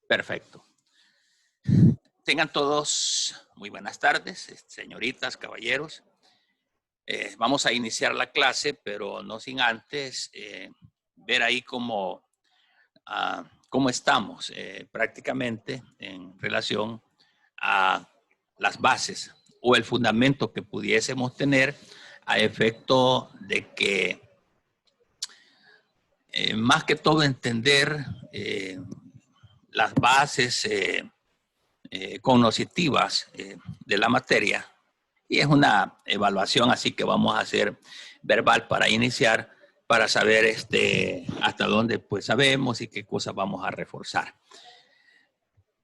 Perfecto. Tengan todos muy buenas tardes, señoritas, caballeros. Vamos a iniciar la clase, pero no sin antes ver ahí cómo estamos prácticamente en relación a las bases o el fundamento que pudiésemos tener a efecto de que más que todo entender las bases cognitivas de la materia. Y es una evaluación así que vamos a hacer verbal para iniciar, para saber hasta dónde pues sabemos y qué cosas vamos a reforzar.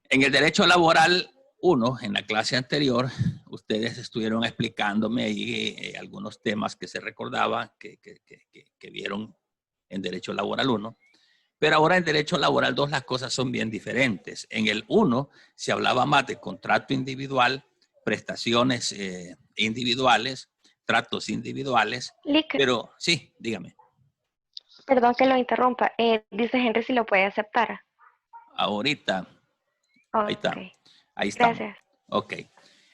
En el derecho laboral 1, en la clase anterior, ustedes estuvieron explicándome ahí algunos temas que se recordaba que vieron en derecho laboral 1. Pero ahora en derecho laboral 2 las cosas son bien diferentes. En el 1 se hablaba más de contrato individual, prestaciones individuales, tratos individuales, Lick, pero sí, dígame. perdón que lo interrumpa. Dice Henry si lo puede aceptar. Ahorita, ahí Ok, está, ahí estamos. gracias. Ok,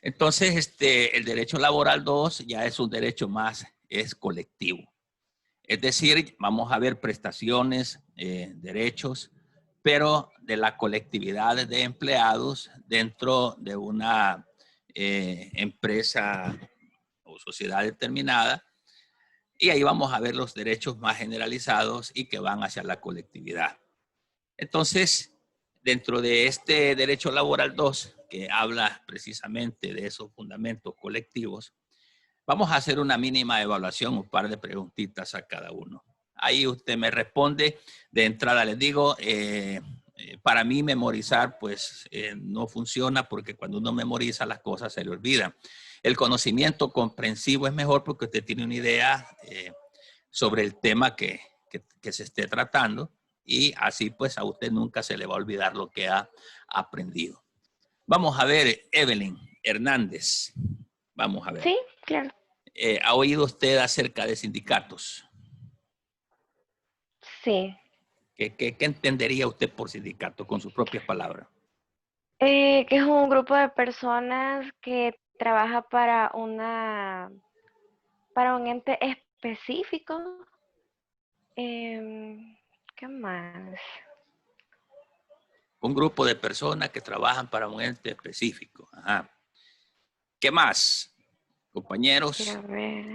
entonces el derecho laboral 2 ya es un derecho más, es colectivo. Es decir, vamos a ver prestaciones, derechos, pero de la colectividad de empleados dentro de una empresa o sociedad determinada. Y ahí vamos a ver los derechos más generalizados y que van hacia la colectividad. Entonces, dentro de este derecho laboral 2, que habla precisamente de esos fundamentos colectivos, vamos a hacer una mínima evaluación, un par de preguntitas a cada uno. Ahí usted me responde. De entrada les digo, para mí memorizar pues no funciona porque cuando uno memoriza las cosas se le olvidan. El conocimiento comprensivo es mejor porque usted tiene una idea sobre el tema que se esté tratando y así pues a usted nunca se le va a olvidar lo que ha aprendido. Vamos a ver, Evelyn Hernández. Vamos a ver. Sí, claro. ¿Ha oído usted acerca de sindicatos? Sí. ¿Qué entendería usted por sindicato con sus propias palabras? Que es un grupo de personas que trabaja para un ente específico. ¿Qué más? Un grupo de personas que trabajan para un ente específico. Ajá. ¿Qué más, compañeros? Quiero ver.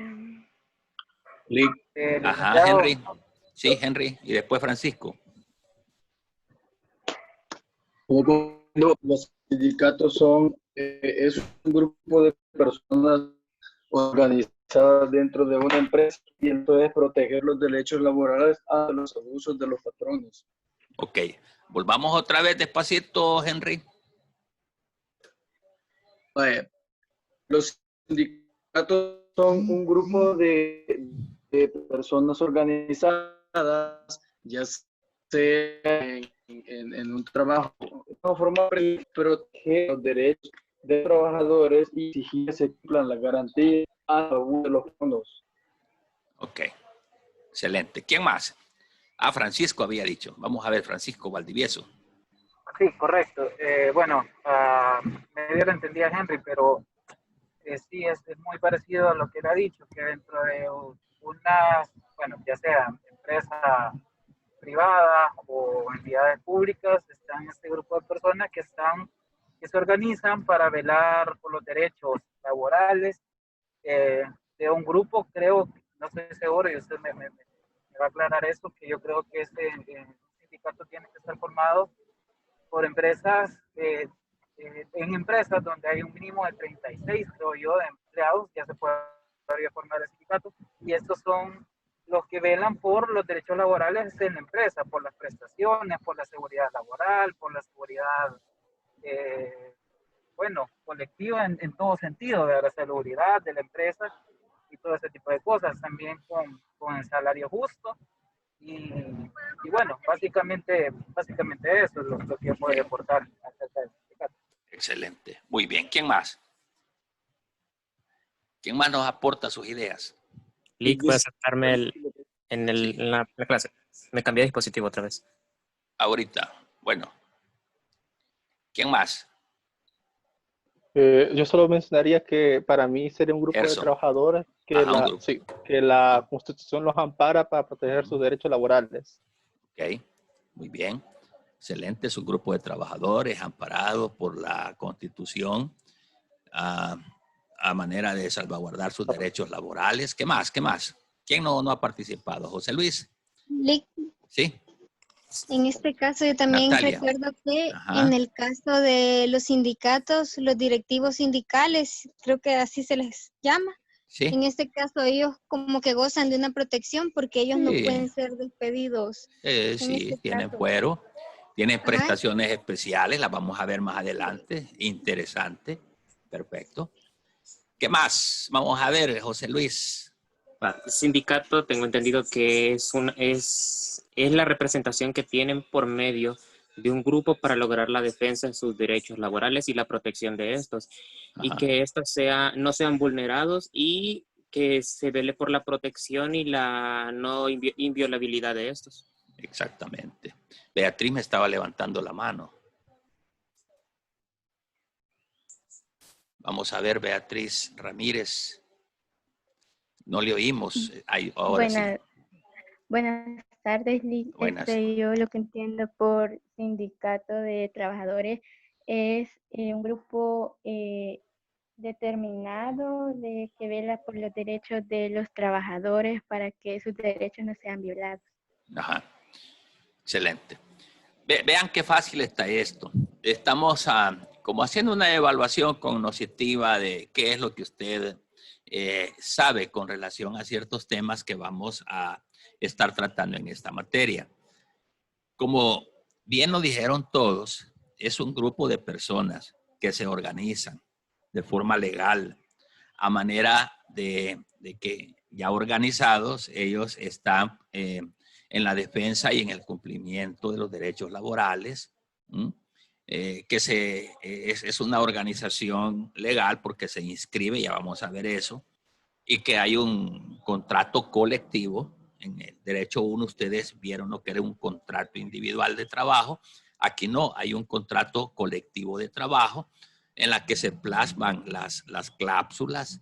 Ajá, Licenciado, Henry. Sí, Henry. Y después Francisco. los sindicatos son es un grupo de personas organizadas dentro de una empresa y entonces proteger los derechos laborales a los abusos de los patrones. Ok. Volvamos otra vez despacito, Henry. Los sindicatos son un grupo de personas organizadas, ya sea en un trabajo formal, proteger los derechos de trabajadores y exigir que se cumplan las garantías a favor de los fondos. Ok. Excelente. ¿Quién más? Francisco había dicho. Vamos a ver, Francisco Valdivieso. Sí, correcto. Bueno, medio lo entendía Henry, pero sí es muy parecido a lo que él ha dicho, que dentro de una, bueno, ya sea empresa privada o entidades públicas, están este grupo de personas que se organizan para velar por los derechos laborales de un grupo, creo, no estoy seguro, y usted me va a aclarar eso, que yo creo que este sindicato tiene que estar formado por empresas, en empresas donde hay un mínimo de 36, creo yo, de empleados, ya se podría formar el sindicato, y estos son los que velan por los derechos laborales en la empresa, por las prestaciones, por la seguridad laboral, por la seguridad, bueno, colectiva en todo sentido, de la seguridad de la empresa y todo ese tipo de cosas, también con el salario justo. Y bueno, básicamente eso es lo que yo podría aportar acerca del sindicato. Excelente. Muy bien. ¿Quién más? ¿Quién más nos aporta sus ideas? Lick, puede aceptarme Sí. la clase. Me cambié de dispositivo otra vez. Ahorita. Bueno. ¿Quién más? Yo solo mencionaría que para mí sería un grupo de Gerson. trabajadores que Ajá, un grupo. que la Constitución los ampara para proteger sus derechos laborales. Ok, muy bien. Excelente, es un grupo de trabajadores amparados por la Constitución a manera de salvaguardar sus derechos laborales. ¿Qué más? ¿Qué más? ¿Quién no ha participado? José Luis. Sí. En este caso yo también Natalia. recuerdo que Ajá. en el caso de los sindicatos, los directivos sindicales, creo que así se les llama. Sí. En este caso ellos como que gozan de una protección porque ellos no Sí. pueden ser despedidos. En Sí, este tienen caso. fuero, tienen Ajá. prestaciones especiales, las vamos a ver más adelante. Interesante. Perfecto. ¿Qué más? Vamos a ver, José Luis. Sindicato, tengo entendido que es la representación que tienen por medio de un grupo para lograr la defensa de sus derechos laborales y la protección de estos. Ajá. Y que estos no sean vulnerados y que se vele por la protección y la no inviolabilidad de estos. Exactamente. Beatriz me estaba levantando la mano. Vamos a ver, Beatriz Ramírez. No le oímos. Ahora sí. Buenas tardes, Liz. Buenas. Yo lo que entiendo por sindicato de trabajadores es un grupo determinado que vela por los derechos de los trabajadores para que sus derechos no sean violados. Ajá. Excelente. Vean qué fácil está esto. Estamos como haciendo una evaluación cognoscitiva de qué es lo que usted sabe con relación a ciertos temas que vamos a estar tratando en esta materia. Como bien lo dijeron todos, es un grupo de personas que se organizan de forma legal a manera de que ya organizados ellos están en la defensa y en el cumplimiento de los derechos laborales, que es una organización legal porque se inscribe, ya vamos a ver eso, y que hay un contrato colectivo. En el derecho 1 ustedes vieron lo que era un contrato individual de trabajo. Aquí no, hay un contrato colectivo de trabajo en la que se plasman las cláusulas,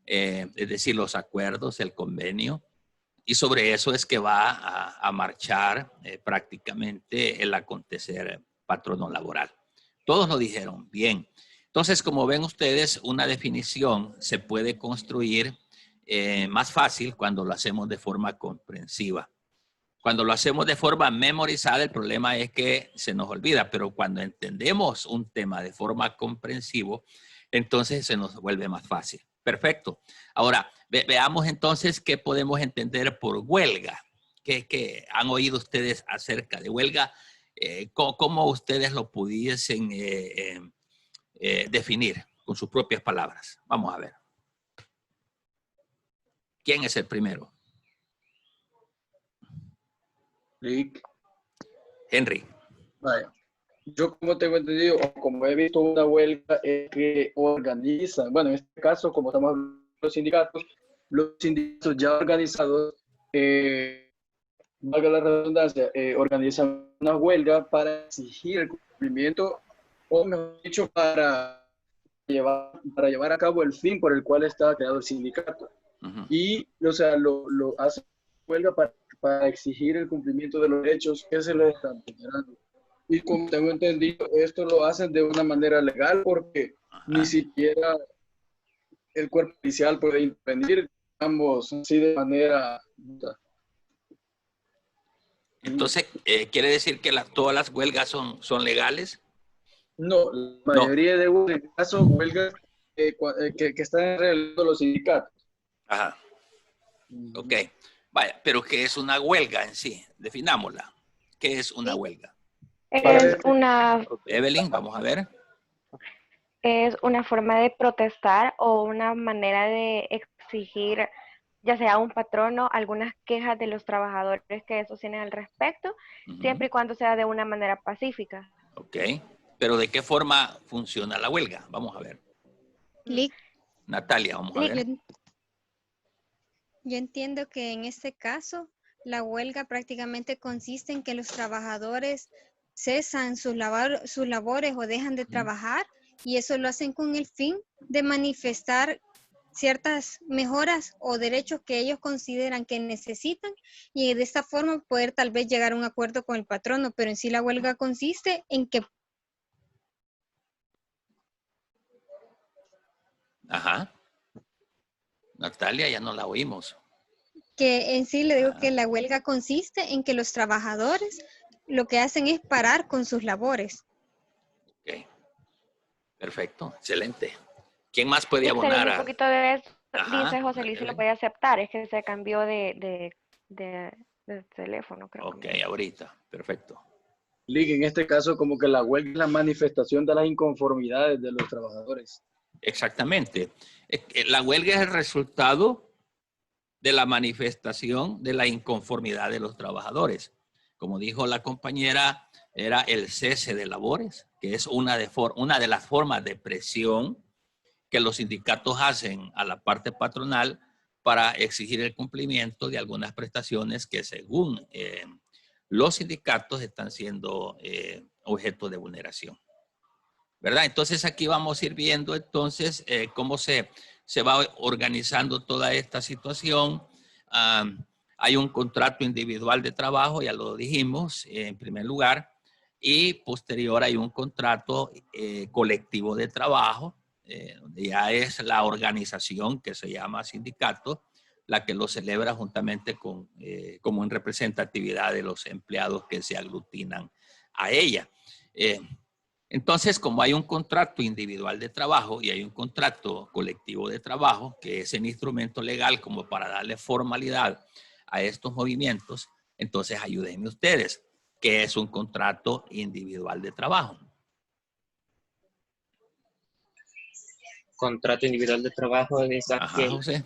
es decir, los acuerdos, el convenio, y sobre eso es que va a marchar prácticamente el acontecer patrono laboral. Todos lo dijeron bien. Entonces, como ven ustedes, una definición se puede construir más fácil cuando lo hacemos de forma comprensiva. Cuando lo hacemos de forma memorizada, el problema es que se nos olvida, pero cuando entendemos un tema de forma comprensiva, entonces se nos vuelve más fácil. Perfecto. Ahora, veamos entonces qué podemos entender por huelga. ¿Qué han oído ustedes acerca de huelga? ¿Cómo ustedes lo pudiesen definir con sus propias palabras? Vamos a ver. ¿Quién es el primero? Rick. Henry. Vaya. Yo como tengo entendido, o como he visto una huelga que organizan, bueno, en este caso, como estamos hablando de los sindicatos ya organizados, valga la redundancia, organizan una huelga para exigir el cumplimiento, o mejor dicho, para llevar a cabo el fin por el cual está creado el sindicato. Uh-huh. Y, o sea, lo hacen huelga para exigir el cumplimiento de los derechos que se les están generando. Y como tengo entendido, esto lo hacen de una manera legal porque ni siquiera el cuerpo policial puede intervenir, digamos, así de manera... Entonces, ¿quiere decir que todas las huelgas son legales? No, la mayoría de huelgas que están realizando los sindicatos. Ajá. Ok. Vaya, pero ¿qué es una huelga en sí? Definámosla. ¿Qué es una huelga? Evelyn, vamos a ver. Es una forma de protestar o una manera de exigir, ya sea un patrono, algunas quejas de los trabajadores que eso tienen al respecto, siempre y cuando sea de una manera pacífica. Ok. Pero ¿de qué forma funciona la huelga? Vamos a ver. Natalia, vamos a ver. Yo entiendo que en este caso la huelga prácticamente consiste en que los trabajadores cesan sus labores o dejan de trabajar, y eso lo hacen con el fin de manifestar ciertas mejoras o derechos que ellos consideran que necesitan, y de esta forma poder tal vez llegar a un acuerdo con el patrono. Pero en sí la huelga consiste en que... Ajá. Natalia, ya no la oímos. Que en sí le digo que la huelga consiste en que los trabajadores lo que hacen es parar con sus labores. Ok. Perfecto, excelente. ¿Quién más puede Excelente, abonar? un poquito de eso, Ajá, dice José Luis, si lo puede aceptar, es que se cambió de teléfono, creo. Ok, ahorita, perfecto. Ligue, en este caso, como que la huelga es la manifestación de las inconformidades de los trabajadores. Exactamente. La huelga es el resultado de la manifestación de la inconformidad de los trabajadores. Como dijo la compañera, era el cese de labores, que es una de las formas de presión que los sindicatos hacen a la parte patronal para exigir el cumplimiento de algunas prestaciones que según los sindicatos están siendo objeto de vulneración. ¿Verdad? Entonces aquí vamos a ir viendo entonces cómo se va organizando toda esta situación. Hay un contrato individual de trabajo, ya lo dijimos en primer lugar, y posterior hay un contrato colectivo de trabajo, donde ya es la organización que se llama sindicato, la que lo celebra juntamente con, como en representatividad de los empleados que se aglutinan a ella. Entonces, como hay un contrato individual de trabajo y hay un contrato colectivo de trabajo, que es el instrumento legal como para darle formalidad a estos movimientos, entonces ayúdenme ustedes, ¿qué es un contrato individual de trabajo? Contrato individual de trabajo es aquel José.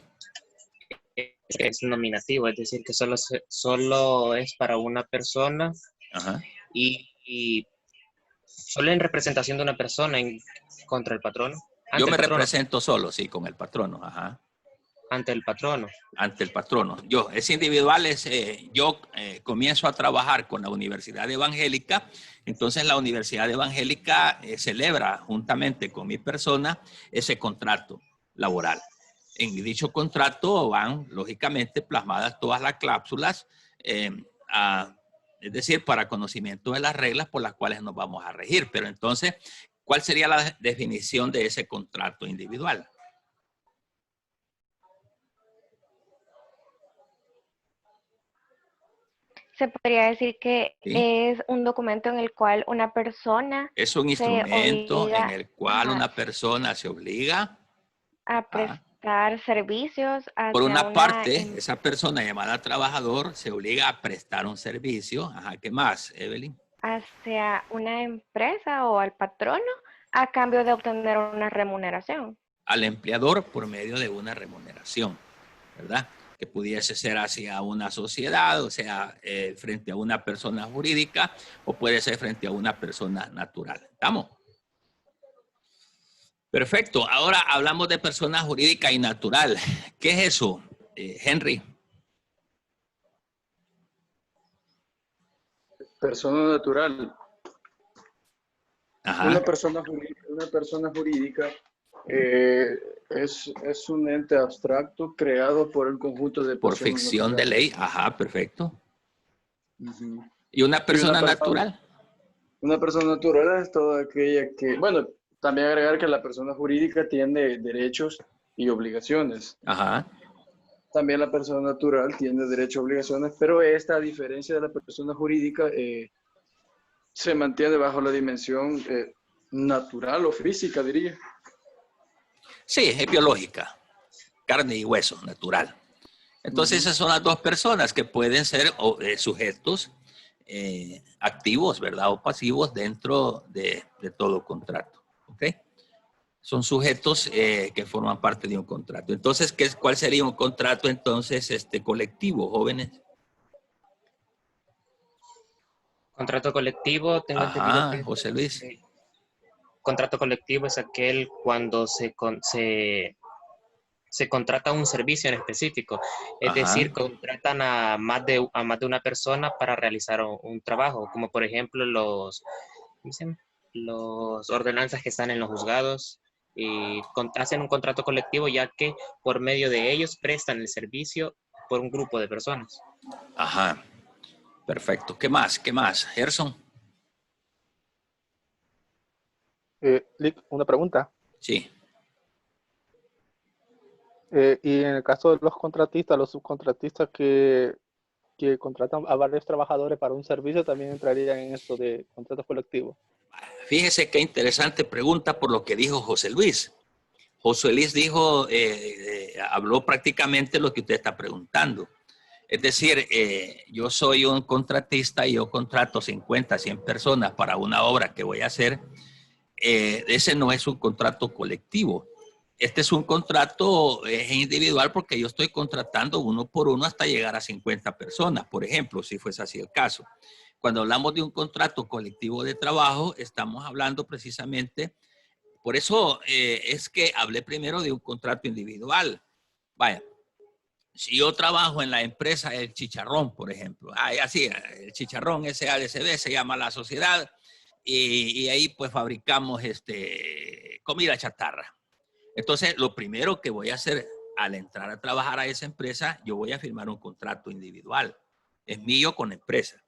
Es nominativo, es decir, que solo es para una persona. Ajá. Y solo en representación de una persona contra el patrono. Yo me represento solo, sí, con el patrono. Ajá. Ante el patrono. Ante el patrono. Es individual, yo comienzo a trabajar con la Universidad Evangélica, entonces la Universidad Evangélica celebra juntamente con mi persona ese contrato laboral. En dicho contrato van, lógicamente, plasmadas todas las cláusulas, es decir, para conocimiento de las reglas por las cuales nos vamos a regir. Pero entonces, ¿cuál sería la definición de ese contrato individual? Se podría decir que ¿Sí? es un documento en el cual una persona es un instrumento en el cual una persona se obliga a prestar servicios hacia por una parte, esa persona llamada trabajador se obliga a prestar un servicio. Ajá, ¿qué más, Evelyn? Hacia una empresa o al patrono a cambio de obtener una remuneración. Al empleador por medio de una remuneración, ¿verdad? Que pudiese ser hacia una sociedad, o sea, frente a una persona jurídica, o puede ser frente a una persona natural. ¿Estamos? Perfecto. Ahora hablamos de persona jurídica y natural. ¿Qué es eso, Henry? Persona natural. Ajá. Una persona jurídica es un ente abstracto creado por el conjunto de personas. Por ficción naturales. de ley. Ajá, perfecto. ¿Y una persona natural? Una persona natural es toda aquella que, bueno, también agregar que la persona jurídica tiene derechos y obligaciones. Ajá. También la persona natural tiene derechos y obligaciones, pero esta, a diferencia de la persona jurídica, se mantiene bajo la dimensión natural o física, diría. Sí, es biológica. Carne y hueso, natural. Entonces, esas son las dos personas que pueden ser sujetos activos, ¿verdad? O pasivos dentro de todo contrato. ¿Ok? Son sujetos que forman parte de un contrato. Entonces, ¿cuál sería un contrato entonces colectivo, jóvenes? Contrato colectivo, tengo entendido que José Luis. Contrato colectivo es aquel cuando se se contrata un servicio en específico. Es Ajá. decir, contratan a más de una persona para realizar un trabajo, como por ejemplo ¿cómo se llama? Los ordenanzas que están en los juzgados y hacen un contrato colectivo, ya que por medio de ellos prestan el servicio por un grupo de personas. Ajá. Perfecto. ¿Qué más? ¿Qué más? Gerson. Lick, una pregunta. Sí. Y en el caso de los contratistas, los subcontratistas que contratan a varios trabajadores para un servicio, también entrarían en esto de contratos colectivos. Fíjese qué interesante pregunta por lo que dijo José Luis. José Luis dijo, habló prácticamente lo que usted está preguntando. Es decir, yo soy un contratista y yo contrato 50, 100 personas para una obra que voy a hacer. Ese no es un contrato colectivo. Este es un contrato individual porque yo estoy contratando uno por uno hasta llegar a 50 personas, por ejemplo, si fuese así el caso. Cuando hablamos de un contrato colectivo de trabajo, estamos hablando precisamente, por eso es que hablé primero de un contrato individual. Vaya, si yo trabajo en la empresa El Chicharrón, por ejemplo, así, el Chicharrón SADCB se llama la sociedad, y ahí pues fabricamos comida chatarra. Entonces, lo primero que voy a hacer al entrar a trabajar a esa empresa, yo voy a firmar un contrato individual. Es mío con la empresa.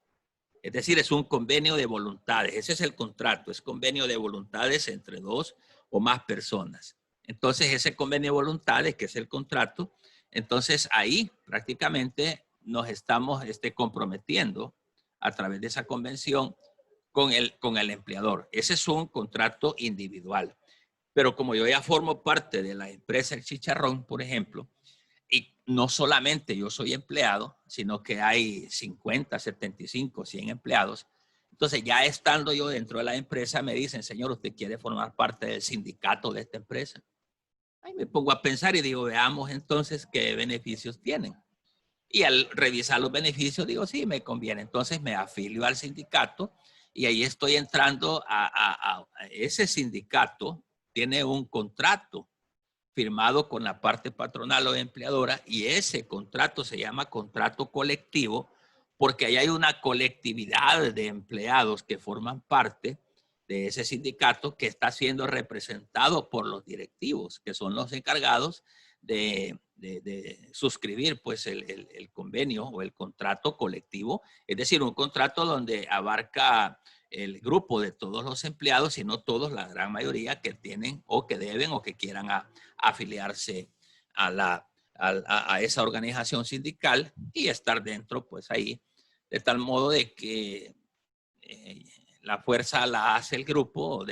Es decir, es un convenio de voluntades. Ese es el contrato, es convenio de voluntades entre dos o más personas. Entonces, ese convenio de voluntades, que es el contrato, entonces ahí prácticamente nos estamos comprometiendo a través de esa convención con el empleador. Ese es un contrato individual. Pero como yo ya formo parte de la empresa El Chicharrón, por ejemplo, y no solamente yo soy empleado, sino que hay 50, 75, 100 empleados, entonces ya estando yo dentro de la empresa me dicen, señor, ¿usted quiere formar parte del sindicato de esta empresa? Ahí me pongo a pensar y digo, veamos entonces qué beneficios tienen. Y al revisar los beneficios digo, sí, me conviene. Entonces me afilio al sindicato y ahí estoy entrando a ese sindicato. Tiene un contrato firmado con la parte patronal o empleadora y ese contrato se llama contrato colectivo porque ahí hay una colectividad de empleados que forman parte de ese sindicato que está siendo representado por los directivos, que son los encargados de suscribir pues el convenio o el contrato colectivo, es decir, un contrato donde abarca el grupo de todos los empleados, sino todos, la gran mayoría que tienen o que deben o que quieran afiliarse a esa organización sindical y estar dentro, pues ahí, de tal modo de que la fuerza la hace el grupo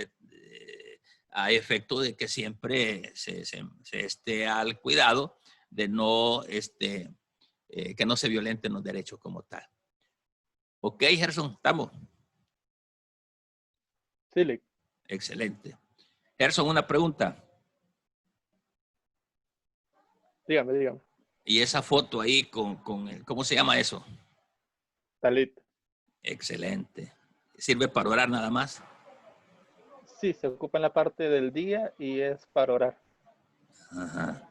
a efecto de que siempre se esté al cuidado de no, que no se violenten los derechos como tal. Ok, Gerson, ¿estamos? Sí, Lick. Excelente. Gerson, una pregunta. Dígame. Y esa foto ahí con el, ¿cómo se llama eso? Talit. Excelente. ¿Sirve para orar nada más? Sí, se ocupa en la parte del día y es para orar. Ajá.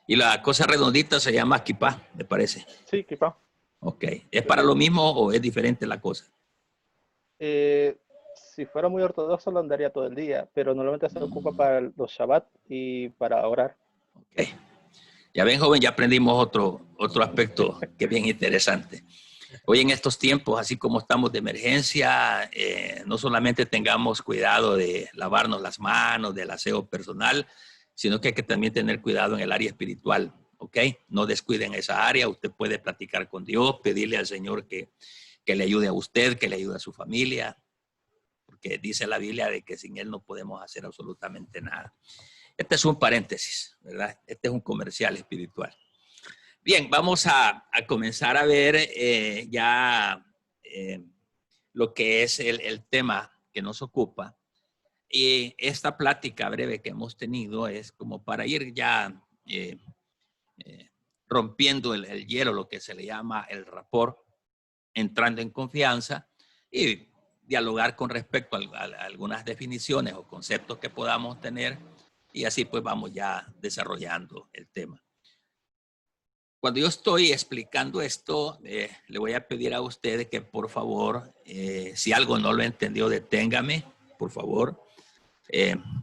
Y la cosa redondita se llama kipá, me parece. Sí, kipá. Ok. ¿Es para lo mismo o es diferente la cosa? Si fuera muy ortodoxo lo andaría todo el día, pero normalmente se ocupa para los Shabbat y para orar. Ok. Ya ven, joven, ya aprendimos otro aspecto que es bien interesante. Hoy en estos tiempos, así como estamos de emergencia, no solamente tengamos cuidado de lavarnos las manos, del aseo personal, sino que hay que también tener cuidado en el área espiritual, ¿ok? No descuiden esa área, usted puede platicar con Dios, pedirle al Señor que le ayude a usted, que le ayude a su familia, porque dice la Biblia de que sin Él no podemos hacer absolutamente nada. Este es un paréntesis, ¿verdad? Este es un comercial espiritual. Bien, vamos a comenzar a ver lo que es el tema que nos ocupa. Y esta plática breve que hemos tenido es como para ir ya rompiendo el hielo, lo que se le llama el rapport, entrando en confianza y dialogar con respecto a algunas definiciones o conceptos que podamos tener y así pues vamos ya desarrollando el tema. cuando yo estoy explicando esto, le voy a pedir a ustedes que por favor, si algo no lo entendió, deténgame, por favor.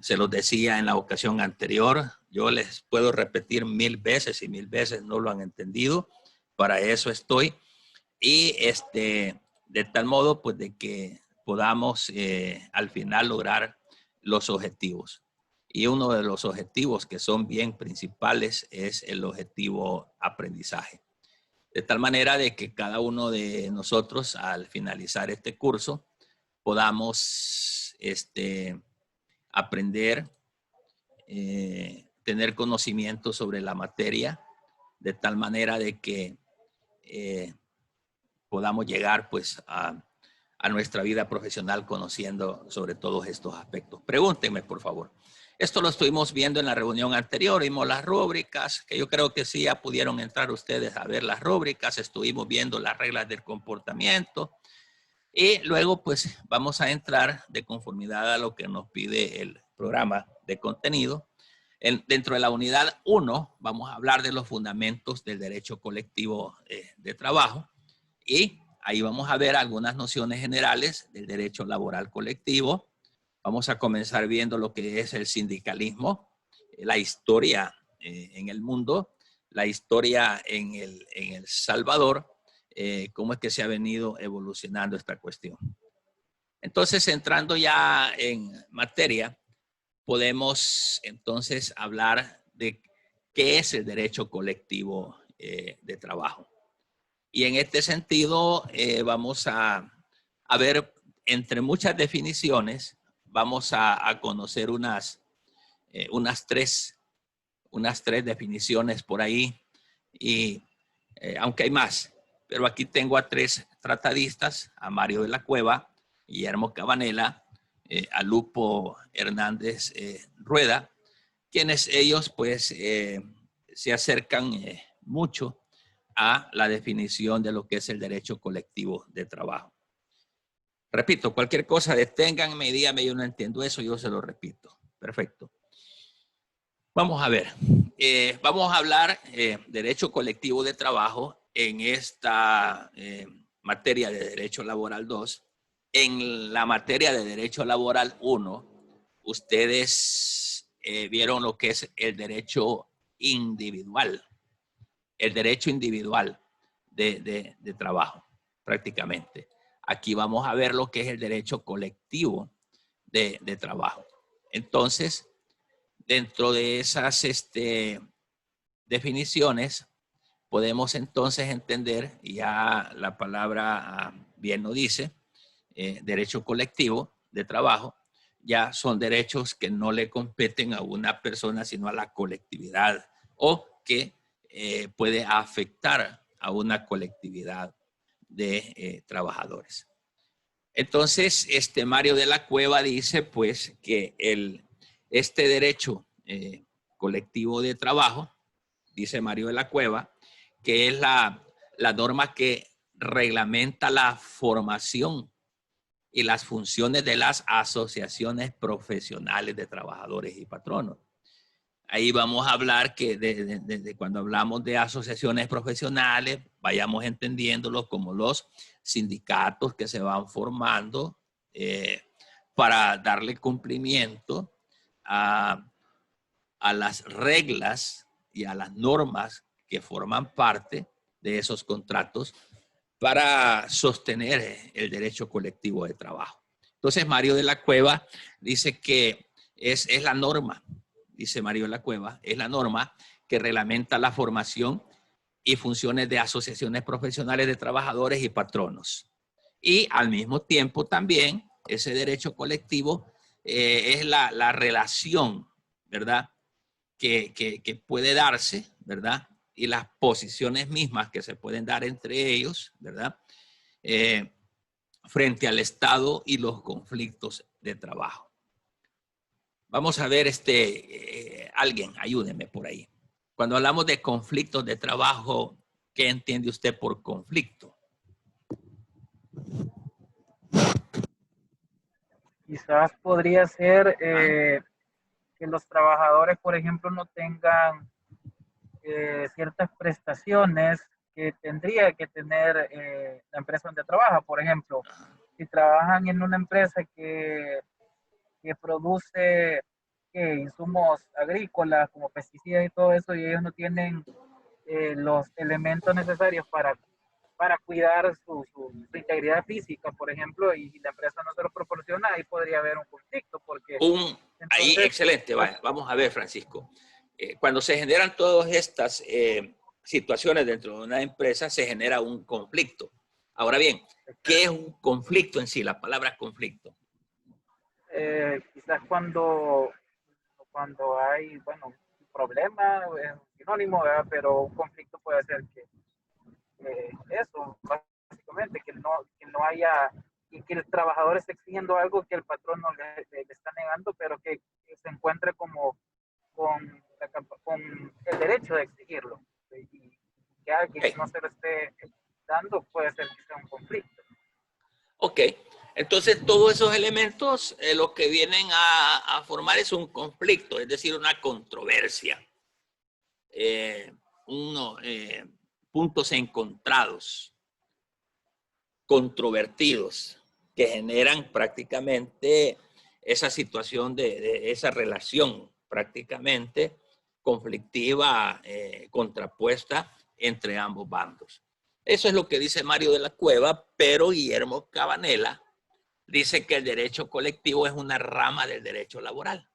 Se los decía en la ocasión anterior, yo les puedo repetir 1000 veces y 1000 veces no lo han entendido. Para eso estoy. Y de tal modo, pues, de que podamos al final lograr los objetivos. Y uno de los objetivos que son bien principales es el objetivo aprendizaje. De tal manera de que cada uno de nosotros al finalizar este curso podamos aprender, tener conocimiento sobre la materia, de tal manera de que podamos llegar pues a nuestra vida profesional conociendo sobre todos estos aspectos. Pregúntenme, por favor. Esto lo estuvimos viendo en la reunión anterior, vimos las rúbricas, que yo creo que sí ya pudieron entrar ustedes a ver las rúbricas, estuvimos viendo las reglas del comportamiento y luego pues vamos a entrar de conformidad a lo que nos pide el programa de contenido. Dentro de la unidad 1 vamos a hablar de los fundamentos del derecho colectivo de trabajo y ahí vamos a ver algunas nociones generales del derecho laboral colectivo. Vamos a comenzar viendo lo que es el sindicalismo, la historia en el mundo, la historia en El Salvador, cómo es que se ha venido evolucionando esta cuestión. Entonces, entrando ya en materia, podemos entonces hablar de qué es el derecho colectivo de trabajo. Y en este sentido, vamos a ver entre muchas definiciones, vamos a conocer unas tres definiciones por ahí, y aunque hay más, pero aquí tengo a 3 tratadistas, a Mario de la Cueva, Guillermo Cabanela, a Lupo Hernández Rueda, quienes ellos pues se acercan mucho a la definición de lo que es el derecho colectivo de trabajo. Repito, cualquier cosa, deténganme y díganme, yo no entiendo eso, yo se lo repito. Perfecto. Vamos a ver. Vamos a hablar derecho colectivo de trabajo en esta materia de derecho laboral 2. En la materia de derecho laboral 1, ustedes vieron lo que es el derecho individual. El derecho individual de trabajo, prácticamente. Aquí vamos a ver lo que es el derecho colectivo de trabajo. Entonces, dentro de esas definiciones, podemos entonces entender, y ya la palabra bien lo dice, derecho colectivo de trabajo, ya son derechos que no le competen a una persona, sino a la colectividad, o que puede afectar a una colectividad de trabajadores. Entonces, Mario de la Cueva dice pues que este derecho colectivo de trabajo, dice Mario de la Cueva, que es la norma que reglamenta la formación y las funciones de las asociaciones profesionales de trabajadores y patronos. Ahí vamos a hablar que desde cuando hablamos de asociaciones profesionales, vayamos entendiéndolo como los sindicatos que se van formando para darle cumplimiento a las reglas y a las normas que forman parte de esos contratos para sostener el derecho colectivo de trabajo. Entonces, Mario de la Cueva dice que es la norma. Dice Mario de la Cueva, es la norma que reglamenta la formación y funciones de asociaciones profesionales de trabajadores y patronos. Y al mismo tiempo también ese derecho colectivo es la relación, ¿verdad? Que puede darse, ¿verdad? Y las posiciones mismas que se pueden dar entre ellos, ¿verdad? Frente al Estado y los conflictos de trabajo. Vamos a ver alguien, ayúdenme por ahí. Cuando hablamos de conflictos de trabajo, ¿qué entiende usted por conflicto? Quizás podría ser que los trabajadores, por ejemplo, no tengan ciertas prestaciones que tendría que tener la empresa donde trabaja. Por ejemplo, si trabajan en una empresa que produce insumos agrícolas como pesticidas y todo eso, y ellos no tienen los elementos necesarios para cuidar su integridad física, por ejemplo, y la empresa no se lo proporciona, ahí podría haber un conflicto, porque Ahí, excelente. Vamos a ver, Francisco. Cuando se generan todas estas situaciones dentro de una empresa, se genera un conflicto. Ahora bien, ¿qué es un conflicto en sí? La palabra conflicto. Quizás cuando hay, bueno, un problema, es un sinónimo, ¿verdad? Pero un conflicto puede ser que eso, básicamente, que no haya, y que el trabajador esté exigiendo algo que el patrón no le está negando, pero que se encuentre como con el derecho de exigirlo. Y que alguien no se lo esté dando, puede ser que sea un conflicto. Ok, entonces todos esos elementos lo que vienen a formar es un conflicto, es decir, una controversia. Puntos encontrados, controvertidos, que generan prácticamente esa situación de esa relación prácticamente conflictiva, contrapuesta entre ambos bandos. Eso es lo que dice Mario de la Cueva, pero Guillermo Cabanela dice que el derecho colectivo es una rama del derecho laboral,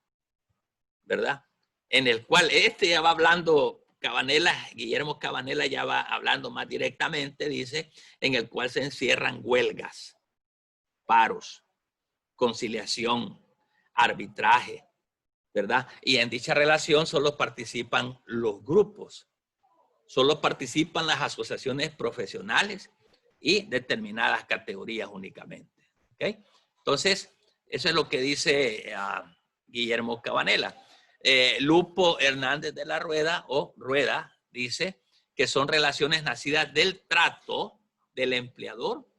¿verdad? En el cual ya va hablando Guillermo Cabanela ya va hablando más directamente, dice, en el cual se encierran huelgas, paros, conciliación, arbitraje, ¿verdad? Y en dicha relación solo participan los grupos, solo participan las asociaciones profesionales y determinadas categorías únicamente, ¿ok? Entonces, eso es lo que dice Guillermo Cabanela. Lupo Hernández de la Rueda dice que son relaciones nacidas del trato del empleador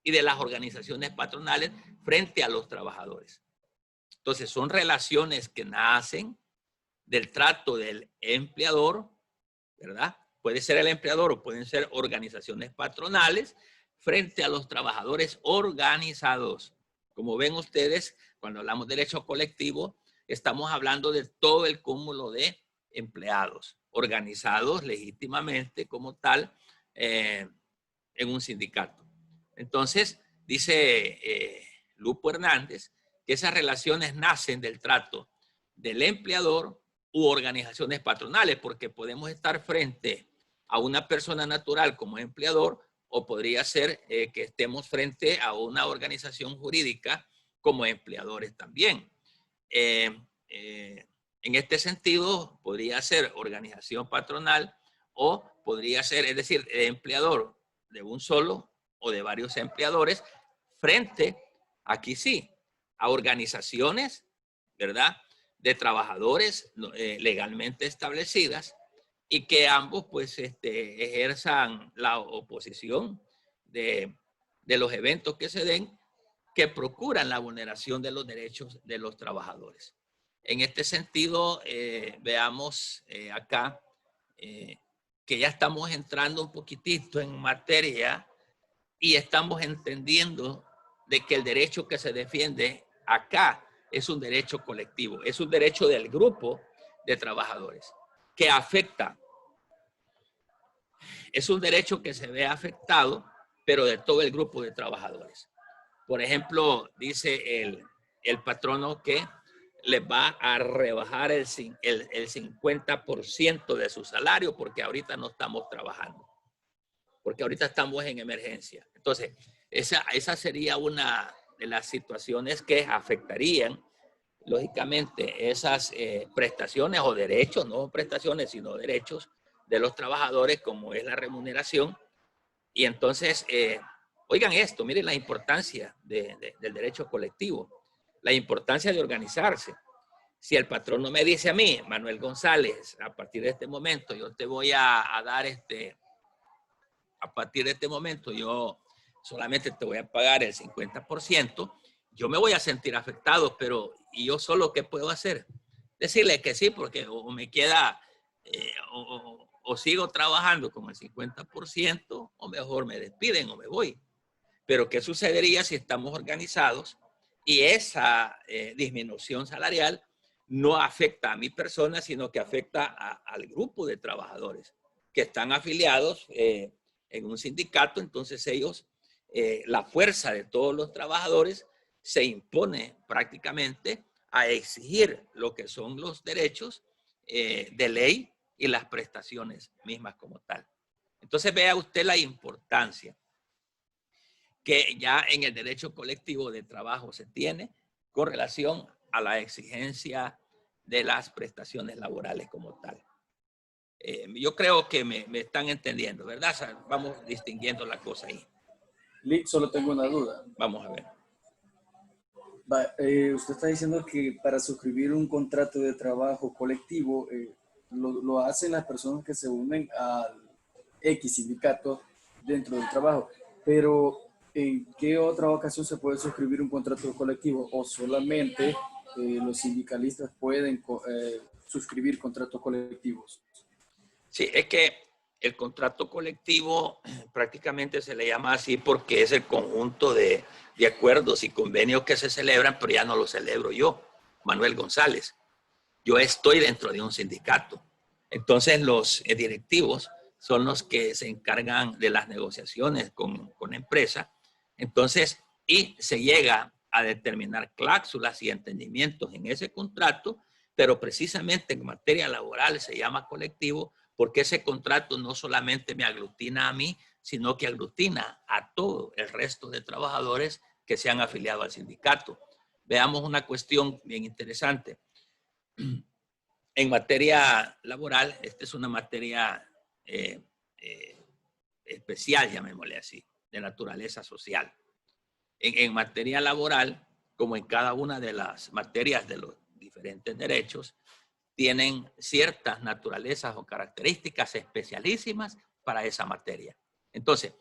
y de las organizaciones patronales frente a los trabajadores. Entonces, son relaciones que nacen del trato del empleador, ¿verdad? Puede ser el empleador o pueden ser organizaciones patronales frente a los trabajadores organizados. Como ven ustedes, cuando hablamos de derecho colectivo, estamos hablando de todo el cúmulo de empleados organizados legítimamente como tal en un sindicato. Entonces, dice Lupo Hernández que esas relaciones nacen del trato del empleador u organizaciones patronales, porque podemos estar frente a una persona natural como empleador o podría ser que estemos frente a una organización jurídica como empleadores también. En este sentido, podría ser organización patronal o podría ser, es decir, empleador de un solo o de varios empleadores frente, aquí sí, a organizaciones, ¿verdad?, de trabajadores legalmente establecidas y que ambos pues ejerzan la oposición de los eventos que se den que procuran la vulneración de los derechos de los trabajadores. En este sentido, veamos acá que ya estamos entrando un poquitito en materia y estamos entendiendo de que el derecho que se defiende acá es un derecho colectivo, es un derecho del grupo de trabajadores que afecta. Es un derecho que se ve afectado, pero de todo el grupo de trabajadores. Por ejemplo, dice el patrono que les va a rebajar el 50% de su salario porque ahorita no estamos trabajando, porque ahorita estamos en emergencia. Entonces, esa sería una de las situaciones que afectarían, lógicamente, esas prestaciones o derechos, no prestaciones, sino derechos de los trabajadores, como es la remuneración. Y entonces, oigan esto, miren la importancia del derecho colectivo, la importancia de organizarse. Si el patrón no me dice a mí, Manuel González, a partir de este momento yo te voy a dar a partir de este momento yo solamente te voy a pagar el 50%, yo me voy a sentir afectado, pero ¿y yo solo qué puedo hacer? Decirle que sí, porque o me queda, o sigo trabajando con el 50% o mejor me despiden o me voy. Pero ¿qué sucedería si estamos organizados y esa disminución salarial no afecta a mi persona, sino que afecta al grupo de trabajadores que están afiliados en un sindicato? Entonces ellos, la fuerza de todos los trabajadores se impone prácticamente a exigir lo que son los derechos de ley y las prestaciones mismas como tal. Entonces vea usted la importancia que ya en el derecho colectivo de trabajo se tiene con relación a la exigencia de las prestaciones laborales como tal. Yo creo que me están entendiendo, ¿verdad? O sea, vamos distinguiendo la cosa ahí. Solo tengo una duda. Vamos a ver. Usted está diciendo que para suscribir un contrato de trabajo colectivo lo hacen las personas que se unen al X sindicato dentro del trabajo, pero ¿en qué otra ocasión se puede suscribir un contrato colectivo? ¿O solamente los sindicalistas pueden suscribir contratos colectivos? Sí, es que el contrato colectivo prácticamente se le llama así porque es el conjunto de acuerdos y convenios que se celebran, pero ya no lo celebro yo, Manuel González. Yo estoy dentro de un sindicato. Entonces los directivos son los que se encargan de las negociaciones con empresas. Entonces, y se llega a determinar cláusulas y entendimientos en ese contrato, pero precisamente en materia laboral se llama colectivo porque ese contrato no solamente me aglutina a mí, sino que aglutina a todo el resto de trabajadores que se han afiliado al sindicato. Veamos una cuestión bien interesante. En materia laboral, esta es una materia especial, llamémosle así, de naturaleza social. En materia laboral, como en cada una de las materias de los diferentes derechos, tienen ciertas naturalezas o características especialísimas para esa materia. Entonces,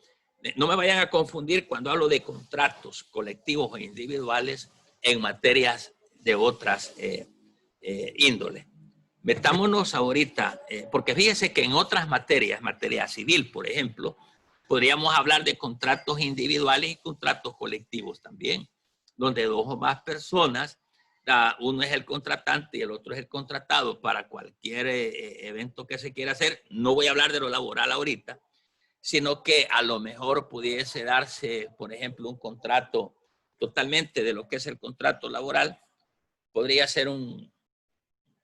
no me vayan a confundir cuando hablo de contratos colectivos o individuales en materias de otras índoles. Metámonos ahorita, porque fíjense que en otras materias, materia civil, por ejemplo, podríamos hablar de contratos individuales y contratos colectivos también, donde dos o más personas, uno es el contratante y el otro es el contratado para cualquier evento que se quiera hacer. No voy a hablar de lo laboral ahorita, sino que a lo mejor pudiese darse, por ejemplo, un contrato totalmente de lo que es el contrato laboral. Podría ser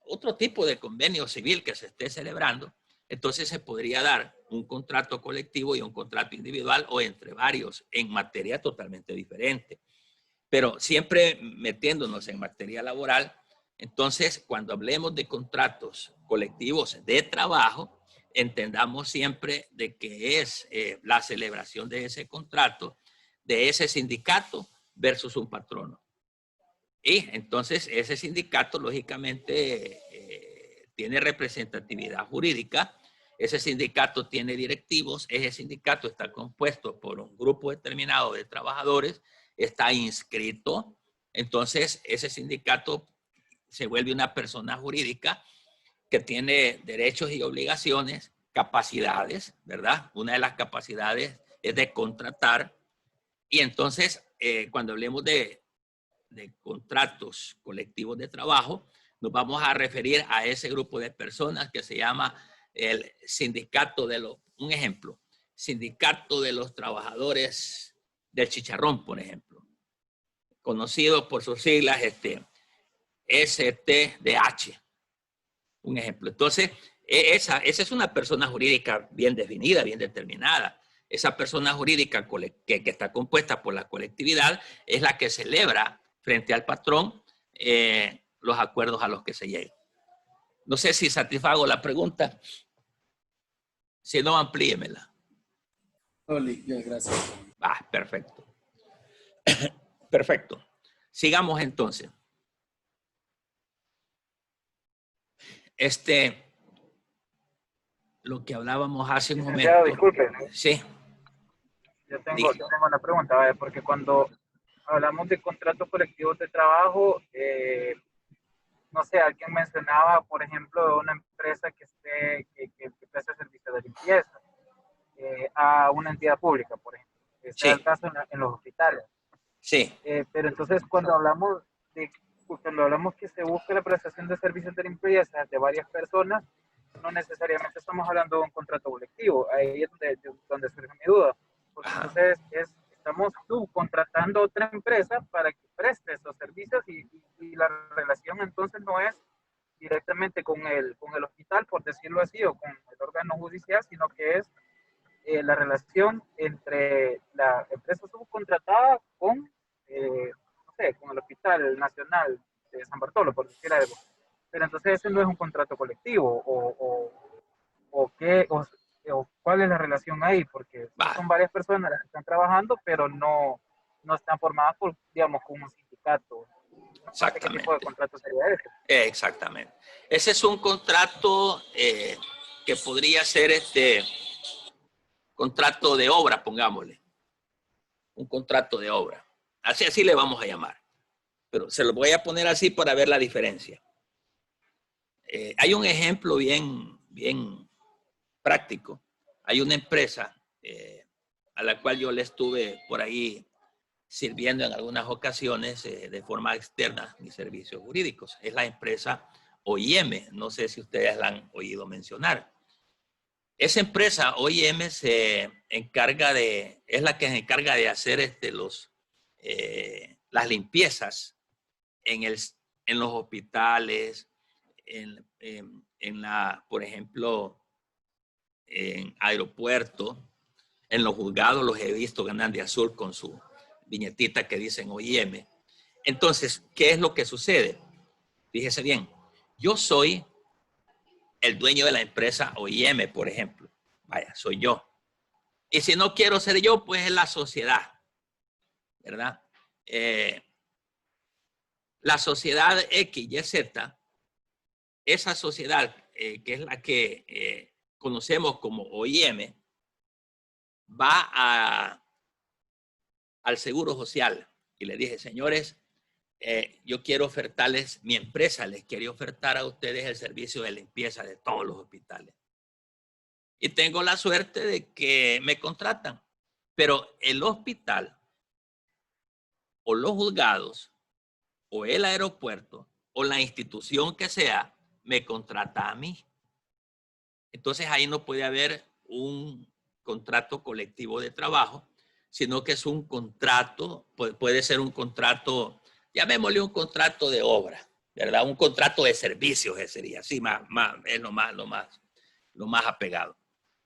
otro tipo de convenio civil que se esté celebrando. Entonces se podría dar un contrato colectivo y un contrato individual o entre varios en materia totalmente diferente. Pero siempre metiéndonos en materia laboral, entonces cuando hablemos de contratos colectivos de trabajo, entendamos siempre de que es la celebración de ese contrato, de ese sindicato versus un patrono. Y entonces ese sindicato lógicamente tiene representatividad jurídica, ese sindicato tiene directivos, ese sindicato está compuesto por un grupo determinado de trabajadores, está inscrito, entonces ese sindicato se vuelve una persona jurídica que tiene derechos y obligaciones, capacidades, ¿verdad? Una de las capacidades es de contratar y entonces cuando hablemos de contratos colectivos de trabajo, nos vamos a referir a ese grupo de personas que se llama el sindicato un ejemplo, sindicato de los trabajadores del chicharrón, por ejemplo, conocido por sus siglas STDH, un ejemplo. Entonces, esa es una persona jurídica bien definida, bien determinada. Esa persona jurídica que está compuesta por la colectividad es la que celebra frente al patrón los acuerdos a los que se llega. No sé si satisfago la pregunta. Si no, amplíemela. Gracias. Perfecto. Perfecto. Sigamos entonces. Lo que hablábamos hace un momento. Disculpe. Sí. Yo tengo una pregunta, ¿vale? Porque cuando hablamos de contratos colectivos de trabajo, no sé, alguien mencionaba, por ejemplo, una empresa empresa que preste servicio de limpieza a una entidad pública, por ejemplo. Ese es el caso en los hospitales. Sí. Pero entonces cuando hablamos que se busque la prestación de servicios de limpieza de varias personas, no necesariamente estamos hablando de un contrato colectivo. Ahí es donde surge mi duda. Porque entonces estamos subcontratando a otra empresa para que preste esos servicios y la relación entonces no es directamente con el hospital, por decirlo así, o con el órgano judicial, sino que es la relación entre la empresa subcontratada con, no sé, con el Hospital Nacional de San Bartolo, por decir algo. Pero entonces ese no es un contrato colectivo, o cuál es la relación ahí, porque son varias personas las que están trabajando, pero no están formadas por, digamos, como un sindicato. Exactamente. ¿Qué tipo de contrato sería ese? Exactamente. Ese es un contrato que podría ser contrato de obra, pongámosle. Un contrato de obra. Así le vamos a llamar. Pero se lo voy a poner así para ver la diferencia. Hay un ejemplo bien práctico. Hay una empresa a la cual yo le estuve por ahí sirviendo en algunas ocasiones de forma externa mis servicios jurídicos. Es la empresa OIM. No sé si ustedes la han oído mencionar. Esa empresa OIM es la que se encarga de hacer las limpiezas en los hospitales, por ejemplo, en aeropuertos, en los juzgados los he visto que andan de azul con su viñetita que dicen OIM. Entonces, ¿qué es lo que sucede? Fíjese bien, yo soy el dueño de la empresa OIM, por ejemplo. Vaya, soy yo. Y si no quiero ser yo, pues es la sociedad, ¿verdad? La sociedad XYZ, esa sociedad que es la que conocemos como OIM, va al Seguro Social y le dije, señores, yo quiero ofertarles, mi empresa les quiere ofertar a ustedes el servicio de limpieza de todos los hospitales. Y tengo la suerte de que me contratan. Pero el hospital, o los juzgados, o el aeropuerto, o la institución que sea, me contrata a mí. Entonces ahí no puede haber un contrato colectivo de trabajo, sino que es un contrato, puede ser un contrato, llamémosle un contrato de obra, ¿verdad? Un contrato de servicios sería, sí, es lo más apegado.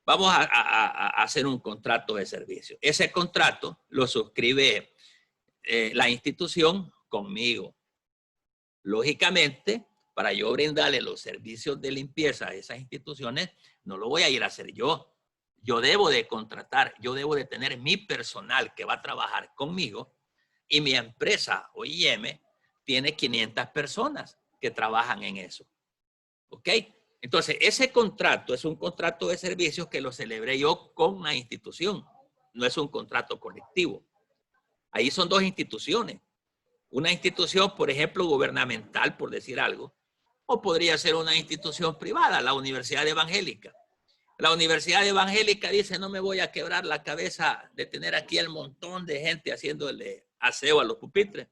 Vamos a hacer un contrato de servicio. Ese contrato lo suscribe la institución conmigo. Lógicamente, para yo brindarle los servicios de limpieza a esas instituciones, no lo voy a ir a hacer yo. Yo debo de contratar, yo debo de tener mi personal que va a trabajar conmigo y mi empresa OIM tiene 500 personas que trabajan en eso. ¿Ok? Entonces, ese contrato es un contrato de servicios que lo celebré yo con la institución. No es un contrato colectivo. Ahí son dos instituciones. Una institución, por ejemplo, gubernamental, por decir algo, o podría ser una institución privada, la Universidad Evangélica. La Universidad Evangélica dice, no me voy a quebrar la cabeza de tener aquí el montón de gente haciéndole aseo a los pupitres.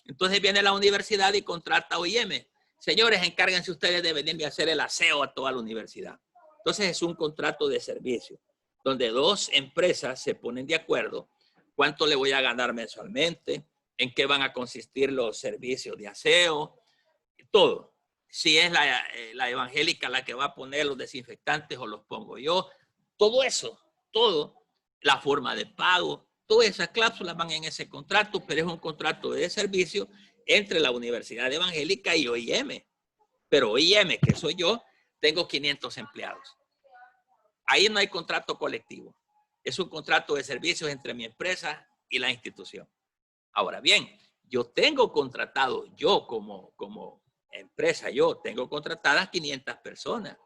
Entonces viene la universidad y contrata a OIM. Señores, encárguense ustedes de venirme a hacer el aseo a toda la universidad. Entonces es un contrato de servicio, donde dos empresas se ponen de acuerdo cuánto le voy a ganar mensualmente, en qué van a consistir los servicios de aseo, todo. Si es la evangélica la que va a poner los desinfectantes o los pongo yo, todo eso, todo, la forma de pago, todas esas cláusulas van en ese contrato, pero es un contrato de servicio entre la Universidad Evangélica y OIM. Pero OIM, que soy yo, tengo 500 empleados. Ahí no hay contrato colectivo. Es un contrato de servicios entre mi empresa y la institución. Ahora bien, yo tengo contratado, yo como empresa, yo tengo contratadas 500 personas.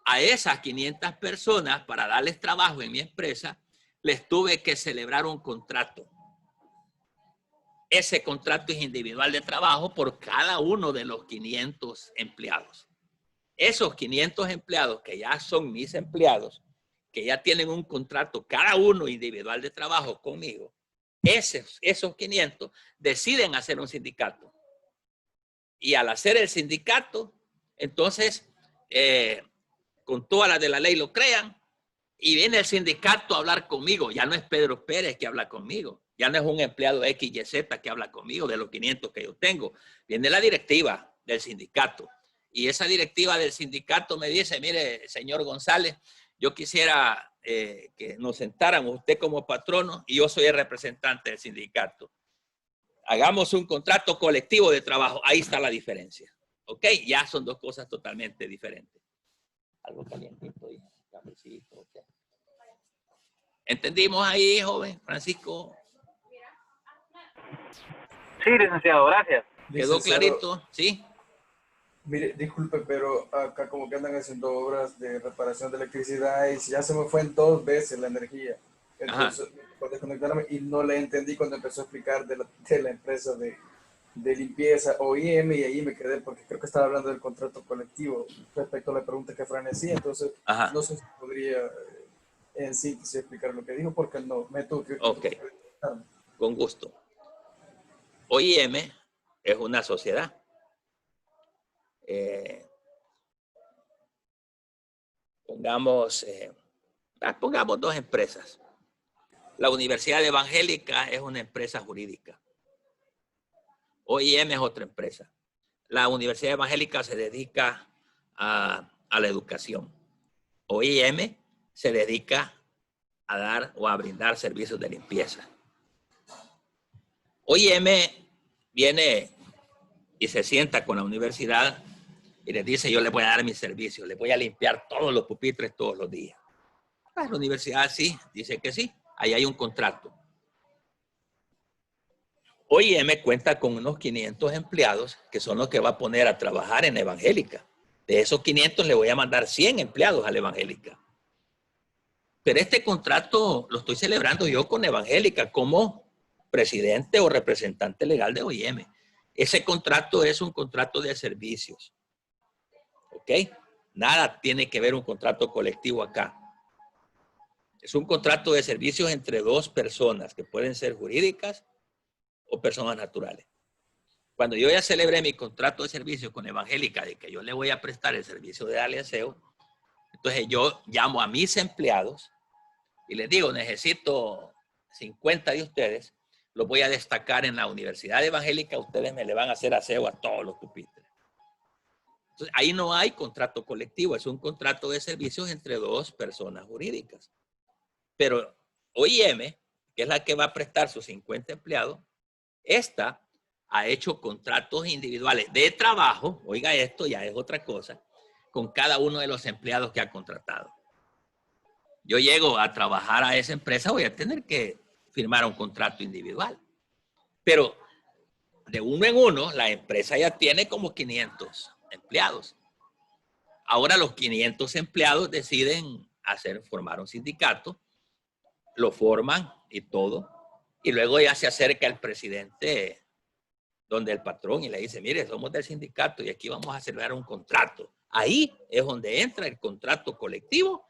A esas 500 personas, para darles trabajo en mi empresa, les tuve que celebrar un contrato. Ese contrato es individual de trabajo por cada uno de los 500 empleados. esos 500 empleados que ya son mis empleados, que ya tienen un contrato cada uno individual de trabajo conmigo, esos 500 deciden hacer un sindicato. Y al hacer el sindicato, entonces, con todas las de la ley lo crean, y viene el sindicato a hablar conmigo. Ya no es Pedro Pérez que habla conmigo. Ya no es un empleado XYZ que habla conmigo de los 500 que yo tengo. Viene la directiva del sindicato. Y esa directiva del sindicato me dice, mire, señor González, yo quisiera que nos sentáramos usted como patrono y yo soy el representante del sindicato. Hagamos un contrato colectivo de trabajo. Ahí está la diferencia. ¿Ok? Ya son dos cosas totalmente diferentes. Algo calientito y cafecito. Okay. ¿Entendimos ahí, joven Francisco? Sí, licenciado, gracias. ¿Quedó clarito? ¿Sí? Mire, disculpe, pero acá como que andan haciendo obras de reparación de electricidad y ya se me fue en 2 veces la energía. Entonces, por desconectarme, y no le entendí cuando empezó a explicar de la empresa de limpieza OIM, y ahí me quedé porque creo que estaba hablando del contrato colectivo respecto a la pregunta que Fran hacía. Entonces, no sé si podría en síntesis explicar lo que dijo, porque no me tuve que... Ok, con gusto. OIM es una sociedad. Pongamos 2 empresas. La Universidad Evangélica es una empresa jurídica. OIM es otra empresa. La Universidad Evangélica se dedica a la educación. OIM se dedica a dar o a brindar servicios de limpieza. OIM viene y se sienta con la universidad y les dice, yo les voy a dar mis servicios, les voy a limpiar todos los pupitres todos los días. Pues la universidad sí, dice que sí, ahí hay un contrato. OIM cuenta con unos 500 empleados que son los que va a poner a trabajar en Evangélica. De esos 500 le voy a mandar 100 empleados a la Evangélica. Pero este contrato lo estoy celebrando yo con Evangélica como presidente o representante legal de OIM. Ese contrato es un contrato de servicios. ¿Ok? Nada tiene que ver un contrato colectivo acá. Es un contrato de servicios entre 2 personas que pueden ser jurídicas o personas naturales. Cuando yo ya celebré mi contrato de servicio con Evangélica de que yo le voy a prestar el servicio de darle aseo, entonces yo llamo a mis empleados y les digo, necesito 50 de ustedes, los voy a destacar en la Universidad Evangélica, ustedes me le van a hacer aseo a todos los pupitres. Entonces, ahí no hay contrato colectivo, es un contrato de servicios entre 2 personas jurídicas. Pero OIM, que es la que va a prestar sus 50 empleados, esta ha hecho contratos individuales de trabajo, oiga esto ya es otra cosa, con cada uno de los empleados que ha contratado. Yo llego a trabajar a esa empresa, voy a tener que firmar un contrato individual. Pero de uno en uno, la empresa ya tiene como 500 empleados. Ahora los 500 empleados deciden formar un sindicato, lo forman y todo, y luego ya se acerca el presidente donde el patrón y le dice, mire, somos del sindicato y aquí vamos a celebrar un contrato. Ahí es donde entra el contrato colectivo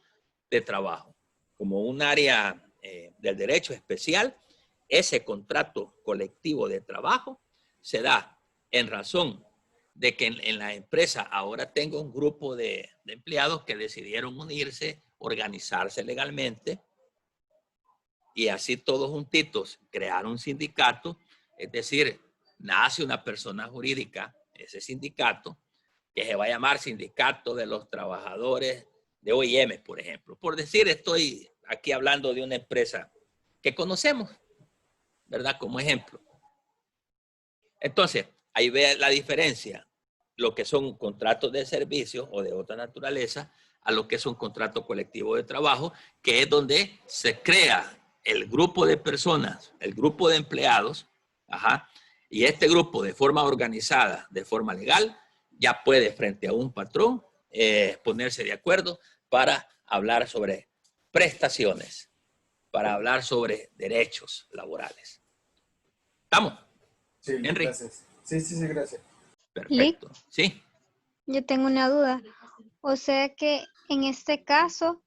de trabajo. Como un área del derecho especial, ese contrato colectivo de trabajo se da en razón de que en la empresa ahora tengo un grupo de empleados que decidieron unirse, organizarse legalmente y así todos juntitos crear un sindicato, es decir, nace una persona jurídica, ese sindicato, que se va a llamar Sindicato de los Trabajadores de OIM, por ejemplo. Por decir, estoy aquí hablando de una empresa que conocemos, ¿verdad? Como ejemplo. Entonces, ahí ve la diferencia, lo que son contratos de servicio o de otra naturaleza, a lo que es un contrato colectivo de trabajo, que es donde se crea el grupo de personas, el grupo de empleados, y este grupo de forma organizada, de forma legal, ya puede frente a un patrón ponerse de acuerdo para hablar sobre prestaciones, para hablar sobre derechos laborales. ¿Estamos? Sí, Henry. gracias. Sí, gracias. Perfecto. Sí. Yo tengo una duda. O sea que en este caso,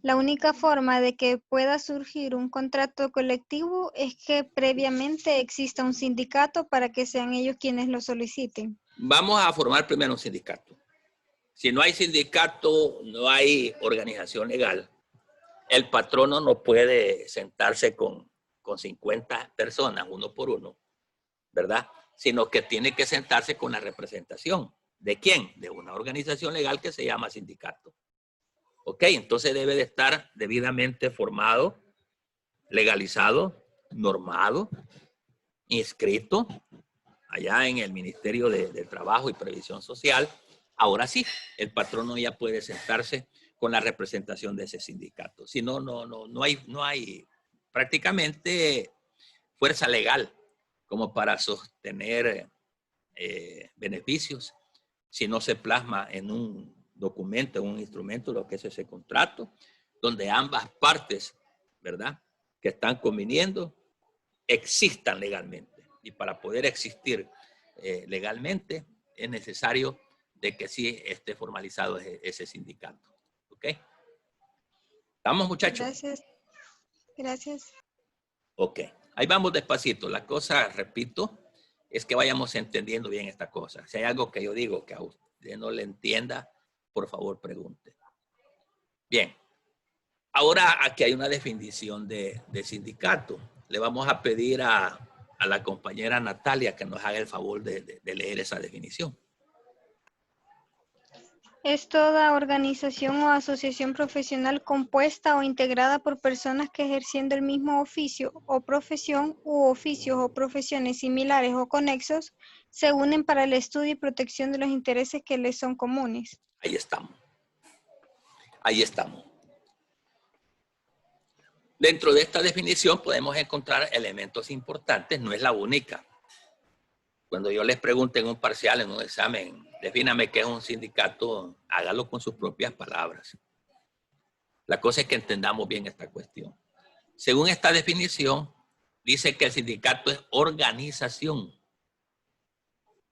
la única forma de que pueda surgir un contrato colectivo es que previamente exista un sindicato para que sean ellos quienes lo soliciten. Vamos a formar primero un sindicato. Si no hay sindicato, no hay organización legal. El patrono no puede sentarse con 50 personas, uno por uno, ¿verdad? Sino que tiene que sentarse con la representación. ¿De quién? De una organización legal que se llama sindicato. ¿Ok? Entonces debe de estar debidamente formado, legalizado, normado, inscrito allá en el Ministerio de Trabajo y Previsión Social. Ahora sí, el patrono ya puede sentarse con la representación de ese sindicato. Si no, no hay prácticamente fuerza legal como para sostener beneficios si no se plasma en un documento, en un instrumento, lo que es ese contrato, donde ambas partes, ¿verdad?, que están conviniendo, existan legalmente. Y para poder existir legalmente, es necesario de que sí esté formalizado ese sindicato. ¿Ok? ¿Estamos, muchachos? Gracias. Gracias. Ok. Ahí vamos despacito. La cosa, repito, es que vayamos entendiendo bien esta cosa. Si hay algo que yo digo que a usted no le entienda, por favor, pregunte. Bien. Ahora aquí hay una definición de sindicato. Le vamos a pedir a la compañera Natalia que nos haga el favor de leer esa definición. Es toda organización o asociación profesional compuesta o integrada por personas que ejerciendo el mismo oficio o profesión u oficios o profesiones similares o conexos se unen para el estudio y protección de los intereses que les son comunes. Ahí estamos. Ahí estamos. Dentro de esta definición podemos encontrar elementos importantes, no es la única. Cuando yo les pregunte en un parcial, en un examen, defíname qué es un sindicato, hágalo con sus propias palabras. La cosa es que entendamos bien esta cuestión. Según esta definición, dice que el sindicato es organización.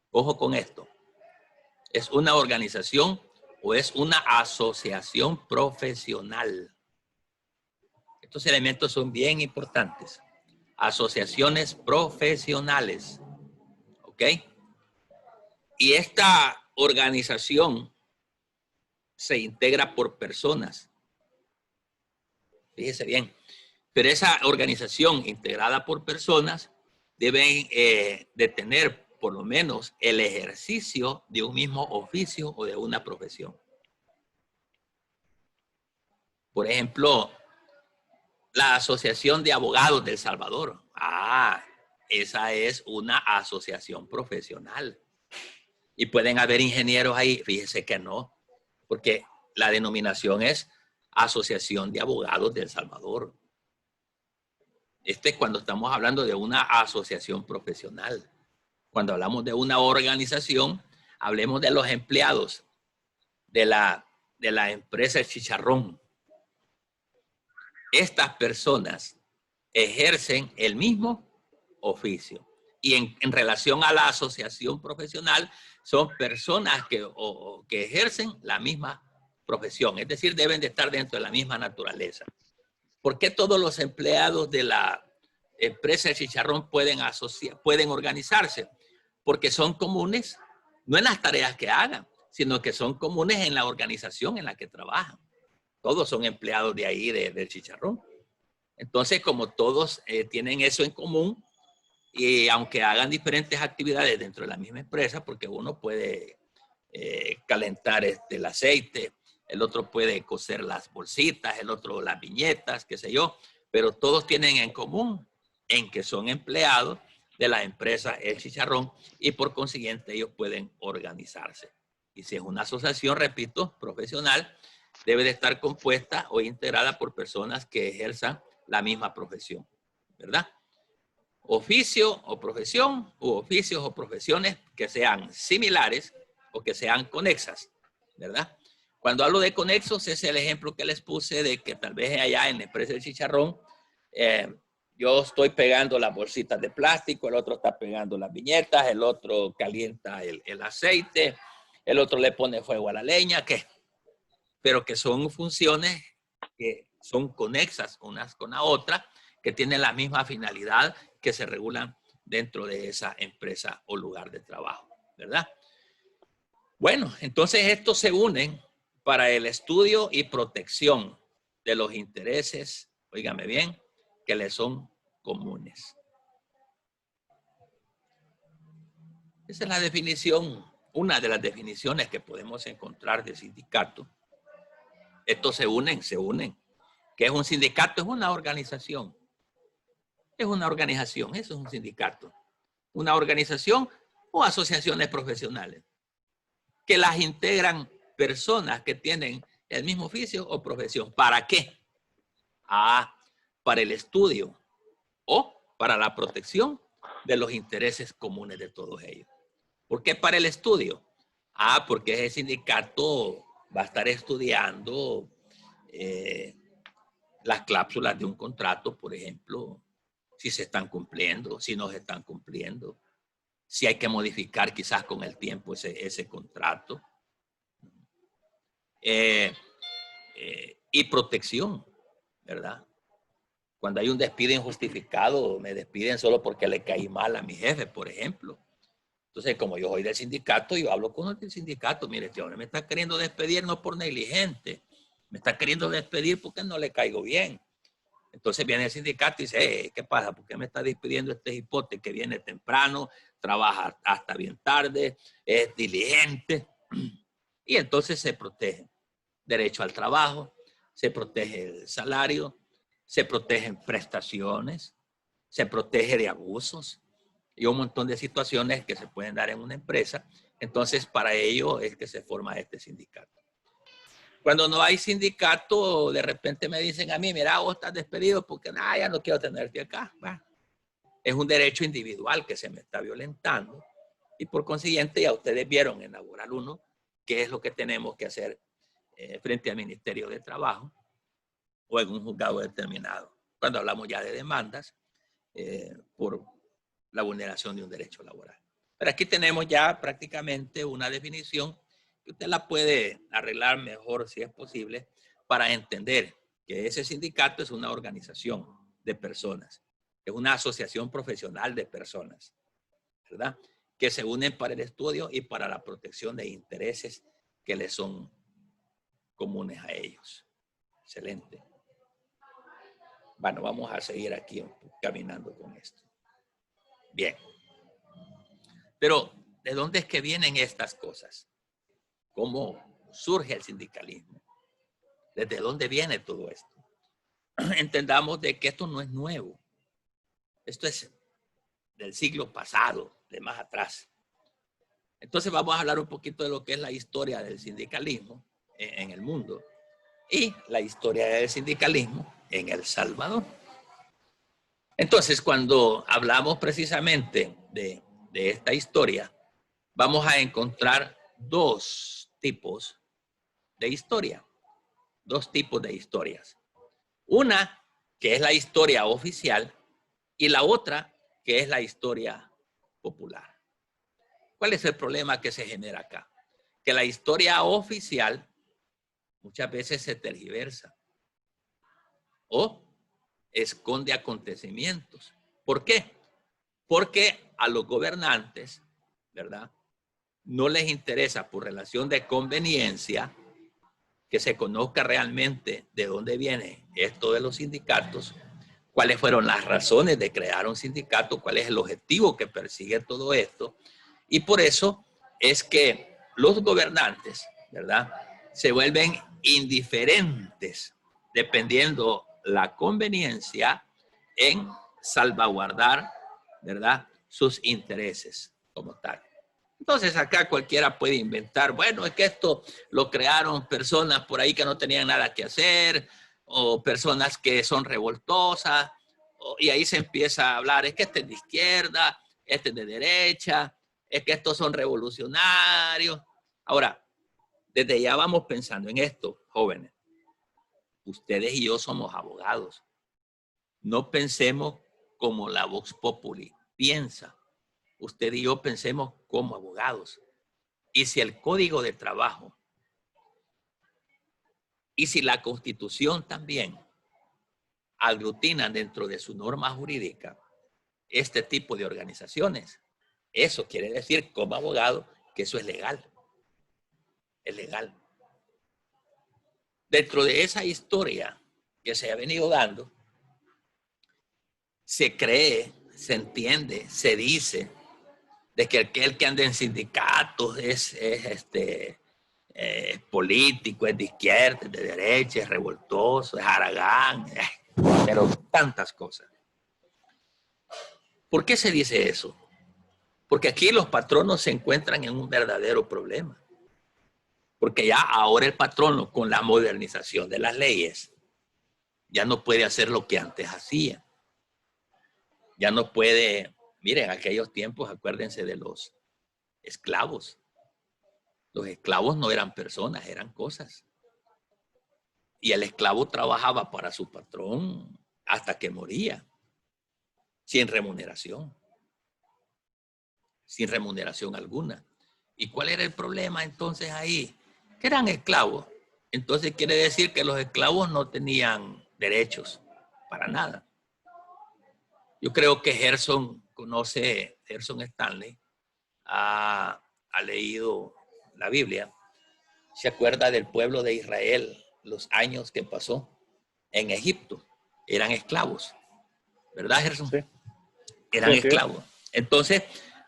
Ojo con esto. ¿Es una organización o es una asociación profesional? Estos elementos son bien importantes. Asociaciones profesionales. ¿Ok? Y esta organización se integra por personas. Fíjese bien. Pero esa organización integrada por personas deben de tener por lo menos el ejercicio de un mismo oficio o de una profesión. Por ejemplo, la Asociación de Abogados de El Salvador. Esa es una asociación profesional. Y pueden haber ingenieros ahí. Fíjese que no, porque la denominación es Asociación de Abogados de El Salvador. Cuando estamos hablando de una asociación profesional. Cuando hablamos de una organización, hablemos de los empleados de la empresa El Chicharrón. Estas personas ejercen el mismo oficio. Y en relación a la asociación profesional, son personas que ejercen la misma profesión. Es decir, deben de estar dentro de la misma naturaleza. ¿Por qué todos los empleados de la empresa El Chicharrón pueden organizarse? Porque son comunes, no en las tareas que hagan, sino que son comunes en la organización en la que trabajan. Todos son empleados de ahí, del Chicharrón. Entonces, como todos tienen eso en común, y aunque hagan diferentes actividades dentro de la misma empresa, porque uno puede calentar el aceite, el otro puede coser las bolsitas, el otro las viñetas, qué sé yo, pero todos tienen en común en que son empleados de la empresa El Chicharrón y por consiguiente ellos pueden organizarse. Y si es una asociación, repito, profesional, debe de estar compuesta o integrada por personas que ejerzan la misma profesión, ¿verdad? Oficio o profesión, u oficios o profesiones que sean similares o que sean conexas, ¿verdad? Cuando hablo de conexos, es el ejemplo que les puse de que tal vez allá en la empresa del Chicharrón, yo estoy pegando las bolsitas de plástico, el otro está pegando las viñetas, el otro calienta el aceite, el otro le pone fuego a la leña, ¿qué? pero que son funciones que son conexas unas con la otra, que tienen la misma finalidad, que se regulan dentro de esa empresa o lugar de trabajo, ¿verdad? Bueno, entonces estos se unen para el estudio y protección de los intereses, óigame bien, que les son comunes. Esa es la definición, una de las definiciones que podemos encontrar de sindicato. Estos se unen. ¿Qué es un sindicato? Es una organización. Es una organización, eso es un sindicato. Una organización o asociaciones profesionales que las integran personas que tienen el mismo oficio o profesión. ¿Para qué? Para el estudio o para la protección de los intereses comunes de todos ellos. ¿Por qué para el estudio? Porque ese sindicato va a estar estudiando las cláusulas de un contrato, por ejemplo, si se están cumpliendo, si no se están cumpliendo, si hay que modificar quizás con el tiempo ese contrato. Y protección, ¿verdad? Cuando hay un despido injustificado, me despiden solo porque le caí mal a mi jefe, por ejemplo. Entonces, como yo soy del sindicato, yo hablo con el sindicato. Mire, este hombre me está queriendo despedir no por negligente, me está queriendo despedir porque no le caigo bien. Entonces viene el sindicato y dice, ¿qué pasa? ¿Por qué me está despidiendo este hipote que viene temprano, trabaja hasta bien tarde, es diligente? Y entonces se protege derecho al trabajo, se protege el salario, se protegen prestaciones, se protege de abusos y un montón de situaciones que se pueden dar en una empresa. Entonces, para ello es que se forma este sindicato. Cuando no hay sindicato, de repente me dicen a mí, mira, vos estás despedido porque ya no quiero tenerte acá. Es un derecho individual que se me está violentando y por consiguiente ya ustedes vieron en Laboral 1 qué es lo que tenemos que hacer frente al Ministerio de Trabajo o en un juzgado determinado. Cuando hablamos ya de demandas por la vulneración de un derecho laboral. Pero aquí tenemos ya prácticamente una definición que usted la puede arreglar mejor si es posible para entender que ese sindicato es una organización de personas, es una asociación profesional de personas, ¿verdad? Que se unen para el estudio y para la protección de intereses que les son comunes a ellos. Excelente. Bueno, vamos a seguir aquí caminando con esto. Bien. Pero, ¿de dónde es que vienen estas cosas? ¿Cómo surge el sindicalismo? ¿Desde dónde viene todo esto? Entendamos de que esto no es nuevo. Esto es del siglo pasado, de más atrás. Entonces vamos a hablar un poquito de lo que es la historia del sindicalismo en el mundo y la historia del sindicalismo en El Salvador. Entonces, cuando hablamos precisamente de esta historia, vamos a encontrar dos tipos de historia. Dos tipos de historias. Una, que es la historia oficial, y la otra, que es la historia popular. ¿Cuál es el problema que se genera acá? Que la historia oficial muchas veces se tergiversa o esconde acontecimientos. ¿Por qué? Porque a los gobernantes, ¿verdad?, no les interesa por relación de conveniencia que se conozca realmente de dónde viene esto de los sindicatos, cuáles fueron las razones de crear un sindicato, cuál es el objetivo que persigue todo esto. Y por eso es que los gobernantes, ¿verdad?, se vuelven indiferentes dependiendo la conveniencia en salvaguardar, ¿verdad?, sus intereses como tal. Entonces acá cualquiera puede inventar, bueno, es que esto lo crearon personas por ahí que no tenían nada que hacer, o personas que son revoltosas, y ahí se empieza a hablar, es que este es de izquierda, este es de derecha, es que estos son revolucionarios. Ahora, desde ya vamos pensando en esto, jóvenes. Ustedes y yo somos abogados. No pensemos como la Vox Populi piensa. Usted y yo pensemos como abogados. Y si el Código de Trabajo Y si la Constitución también aglutina dentro de su norma jurídica este tipo de organizaciones, eso quiere decir como abogado que eso es legal. Es legal. Dentro de esa historia que se ha venido dando, se cree, se entiende, se dice de que aquel que anda en sindicatos es político, es de izquierda, es de derecha, es revoltoso, es haragán, pero tantas cosas. ¿Por qué se dice eso? Porque aquí los patronos se encuentran en un verdadero problema. Porque ya ahora el patrono, con la modernización de las leyes, ya no puede hacer lo que antes hacía. Ya no puede, miren, en aquellos tiempos, acuérdense de los esclavos. Los esclavos no eran personas, eran cosas. Y el esclavo trabajaba para su patrón hasta que moría, sin remuneración. Sin remuneración alguna. ¿Y cuál era el problema entonces ahí? Que eran esclavos. Entonces quiere decir que los esclavos no tenían derechos para nada. Yo creo que Gerson Stanley, ha leído la Biblia, se acuerda del pueblo de Israel, los años que pasó en Egipto. Eran esclavos, ¿verdad, Gerson? Sí. Eran Sí, sí. esclavos. Entonces,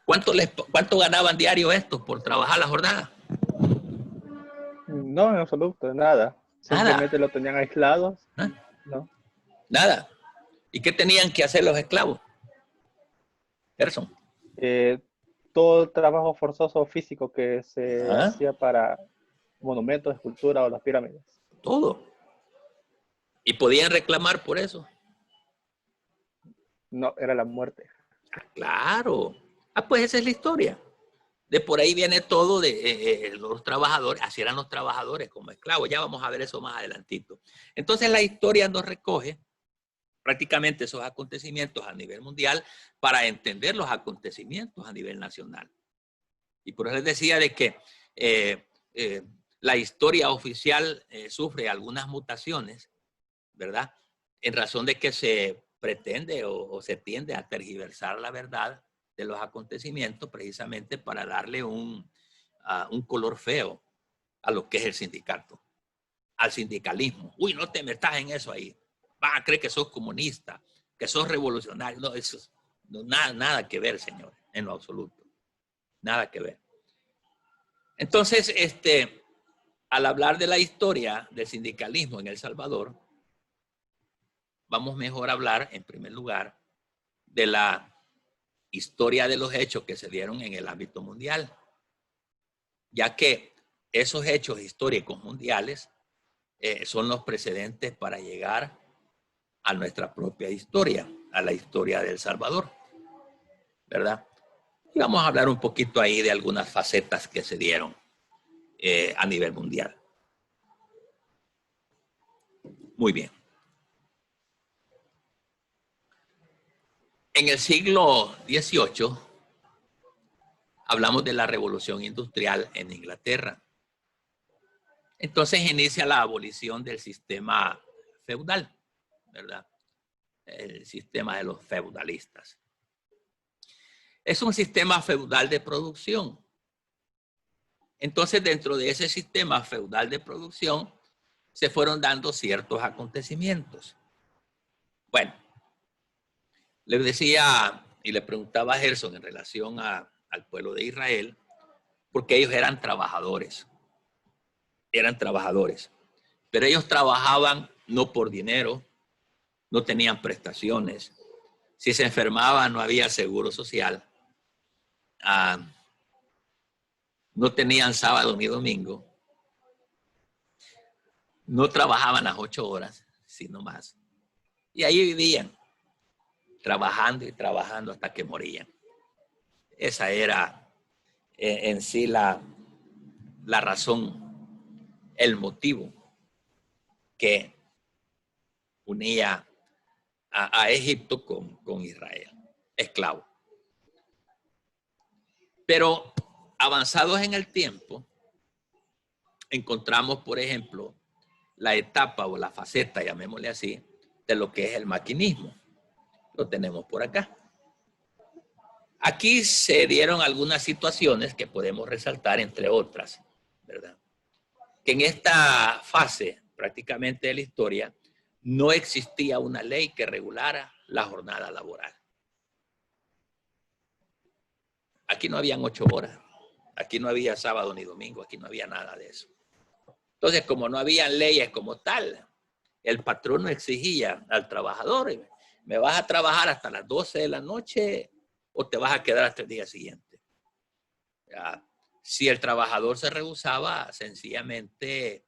¿cuánto ganaban diario estos por trabajar la jornada? No, en absoluto, nada. Simplemente lo tenían aislados. ¿Ah? No. Nada. ¿Y qué tenían que hacer los esclavos? Gerson. Todo el trabajo forzoso físico que se hacía para monumentos, esculturas o las pirámides. Todo. ¿Y podían reclamar por eso? No, era la muerte. Claro. Pues esa es la historia. De por ahí viene todo de los trabajadores. Así eran los trabajadores como esclavos. Ya vamos a ver eso más adelantito. Entonces la historia nos recoge prácticamente esos acontecimientos a nivel mundial para entender los acontecimientos a nivel nacional. Y por eso les decía de que la historia oficial sufre algunas mutaciones, ¿verdad? En razón de que se pretende o se tiende a tergiversar la verdad de los acontecimientos precisamente para darle un color feo a lo que es el sindicato, al sindicalismo. Uy, no te metas en eso ahí. Van a creer que sos comunista, que sos revolucionario. No, eso no, nada que ver, señores, en lo absoluto. Nada que ver. Entonces, al hablar de la historia del sindicalismo en El Salvador, vamos mejor a hablar, en primer lugar, de la historia de los hechos que se dieron en el ámbito mundial, ya que esos hechos históricos mundiales son los precedentes para llegar a nuestra propia historia, a la historia de El Salvador, ¿verdad? Y vamos a hablar un poquito ahí de algunas facetas que se dieron a nivel mundial. Muy bien. En el siglo XVIII hablamos de la revolución industrial en Inglaterra. Entonces inicia la abolición del sistema feudal, ¿verdad? El sistema de los feudalistas. Es un sistema feudal de producción. Entonces, dentro de ese sistema feudal de producción, se fueron dando ciertos acontecimientos. Bueno, les decía y le preguntaba a Gerson en relación al pueblo de Israel, porque ellos eran trabajadores. Eran trabajadores. Pero ellos trabajaban no por dinero, no tenían prestaciones. Si se enfermaban, no había seguro social. No tenían sábado ni domingo. No trabajaban las 8 horas, sino más. Y ahí vivían, trabajando y trabajando hasta que morían. Esa era en sí la razón, el motivo que unía a Egipto con Israel, esclavo. Pero avanzados en el tiempo, encontramos, por ejemplo, la etapa o la faceta, llamémosle así, de lo que es el maquinismo. Lo tenemos por acá. Aquí se dieron algunas situaciones que podemos resaltar, entre otras, ¿verdad? Que en esta fase prácticamente de la historia no existía una ley que regulara la jornada laboral. Aquí no habían 8 horas, aquí no había sábado ni domingo, aquí no había nada de eso. Entonces, como no habían leyes como tal, el patrono exigía al trabajador, me vas a trabajar hasta las 12 de la noche o te vas a quedar hasta el día siguiente. Ya, si el trabajador se rehusaba, sencillamente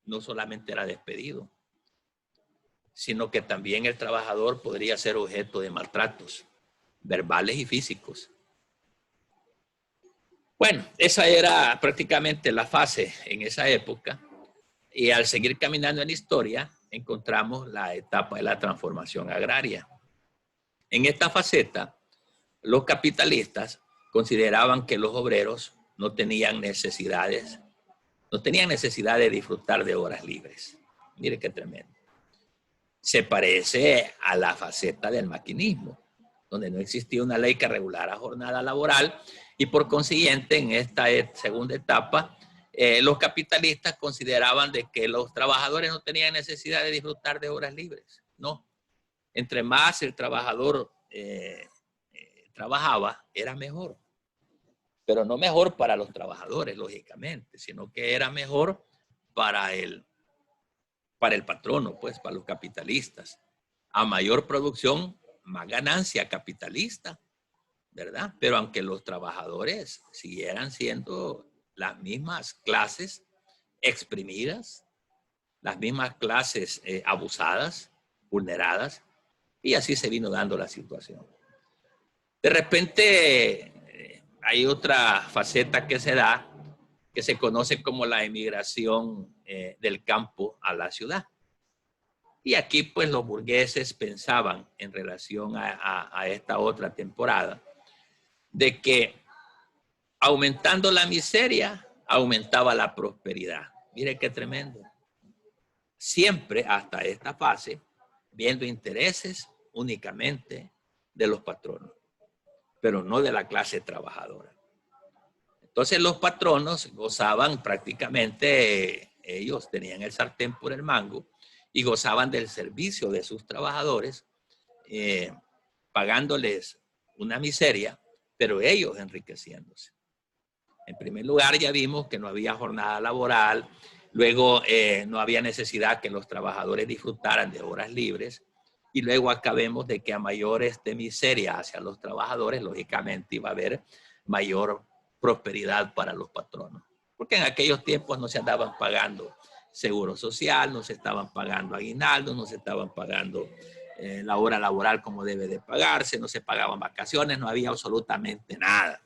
no solamente era despedido, sino que también el trabajador podría ser objeto de maltratos verbales y físicos. Bueno, esa era prácticamente la fase en esa época, y al seguir caminando en la historia encontramos la etapa de la transformación agraria. En esta faceta, los capitalistas consideraban que los obreros no tenían necesidad de disfrutar de horas libres. Mire qué tremendo. Se parece a la faceta del maquinismo, donde no existía una ley que regulara jornada laboral, y por consiguiente en esta segunda etapa los capitalistas consideraban de que los trabajadores no tenían necesidad de disfrutar de horas libres. No. Entre más el trabajador trabajaba, era mejor. Pero no mejor para los trabajadores, lógicamente, sino que era mejor para el patrono, pues, para los capitalistas. A mayor producción, más ganancia capitalista, ¿verdad? Pero aunque los trabajadores siguieran siendo las mismas clases exprimidas, las mismas clases abusadas, vulneradas, y así se vino dando la situación. De repente hay otra faceta que se da, que se conoce como la emigración del campo a la ciudad. Y aquí pues los burgueses pensaban en relación a esta otra temporada, de que aumentando la miseria, aumentaba la prosperidad. Mire qué tremendo. Siempre hasta esta fase, viendo intereses únicamente de los patronos, pero no de la clase trabajadora. Entonces los patronos gozaban prácticamente, ellos tenían el sartén por el mango y gozaban del servicio de sus trabajadores, pagándoles una miseria, pero ellos enriqueciéndose. En primer lugar, ya vimos que no había jornada laboral, luego no había necesidad que los trabajadores disfrutaran de horas libres, y luego acá vemos de que a mayores de miseria hacia los trabajadores, lógicamente iba a haber mayor prosperidad para los patronos. Porque en aquellos tiempos no se andaban pagando seguro social, no se estaban pagando aguinaldos, no se estaban pagando la hora laboral como debe de pagarse, no se pagaban vacaciones, no había absolutamente nada.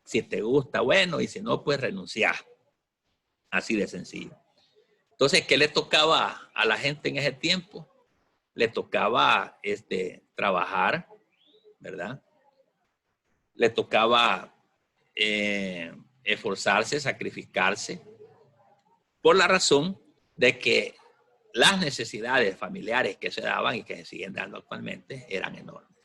Si te gusta, bueno, y si no, pues renunciar. Así de sencillo. Entonces, ¿qué le tocaba a la gente en ese tiempo? Le tocaba trabajar, ¿verdad? Le tocaba esforzarse, sacrificarse, por la razón de que las necesidades familiares que se daban y que se siguen dando actualmente eran enormes.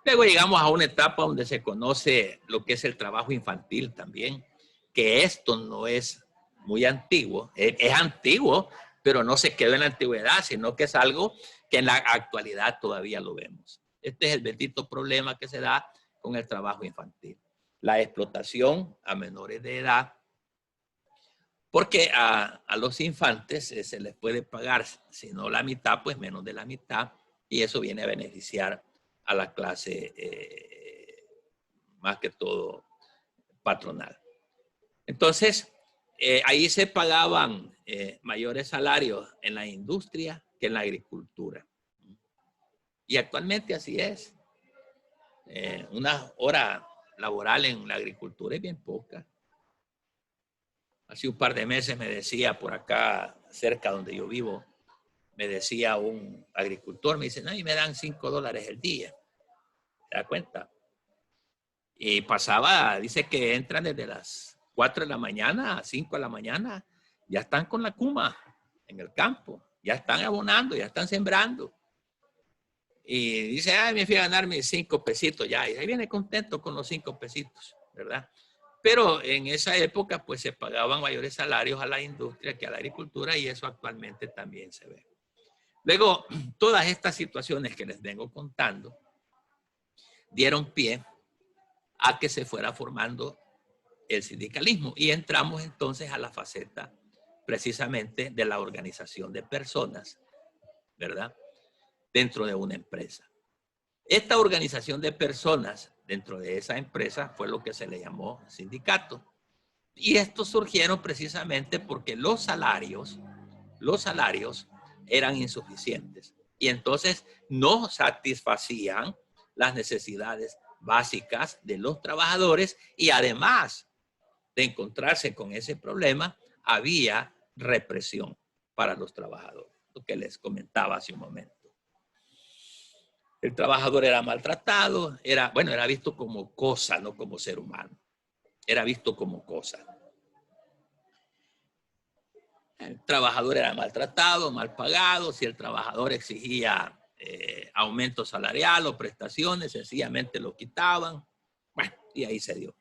Luego llegamos a una etapa donde se conoce lo que es el trabajo infantil también, que esto no es muy antiguo, es antiguo, pero no se quedó en la antigüedad, sino que es algo que en la actualidad todavía lo vemos. Este es el bendito problema que se da con el trabajo infantil. La explotación a menores de edad, porque a los infantes se les puede pagar, si no la mitad, pues menos de la mitad, y eso viene a beneficiar a la clase más que todo patronal. Entonces, ahí se pagaban mayores salarios en la industria que en la agricultura. Y actualmente así es. Una hora laboral en la agricultura es bien poca. Hace un par de meses me decía por acá, cerca donde yo vivo, me decía un agricultor, me dice, no, y me dan $5 el día. ¿Te das cuenta? Y pasaba, dice que entran desde las 4 de la mañana a 5 de la mañana, ya están con la cuma, en el campo. Ya están abonando, ya están sembrando. Y dice, ay, me fui a ganar mis 5 pesitos ya. Y ahí viene contento con los 5 pesitos, ¿verdad? Pero en esa época, pues se pagaban mayores salarios a la industria que a la agricultura y eso actualmente también se ve. Luego, todas estas situaciones que les vengo contando dieron pie a que se fuera formando el sindicalismo y entramos entonces a la faceta precisamente de la organización de personas, ¿verdad? Dentro de una empresa. Esta organización de personas dentro de esa empresa fue lo que se le llamó sindicato. Y estos surgieron precisamente porque los salarios eran insuficientes y entonces no satisfacían las necesidades básicas de los trabajadores y además de encontrarse con ese problema, había represión para los trabajadores, lo que les comentaba hace un momento. El trabajador era maltratado, era visto como cosa, no como ser humano. Era visto como cosa. El trabajador era maltratado, mal pagado. Si el trabajador exigía aumento salarial o prestaciones, sencillamente lo quitaban. Bueno, y ahí se dio.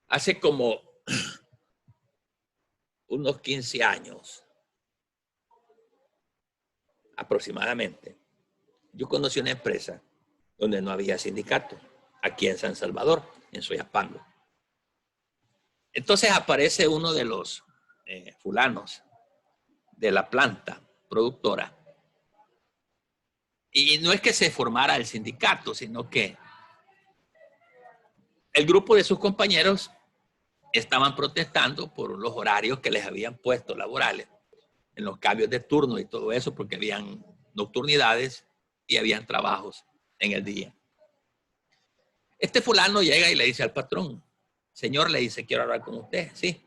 Hace como unos 15 años, aproximadamente, yo conocí una empresa donde no había sindicato, aquí en San Salvador, en Soyapango. Entonces aparece uno de los fulanos de la planta productora. Y no es que se formara el sindicato, sino que el grupo de sus compañeros estaban protestando por los horarios que les habían puesto laborales, en los cambios de turno y todo eso, porque habían nocturnidades y habían trabajos en el día. Este fulano llega y le dice al patrón, señor, le dice, quiero hablar con usted. Sí,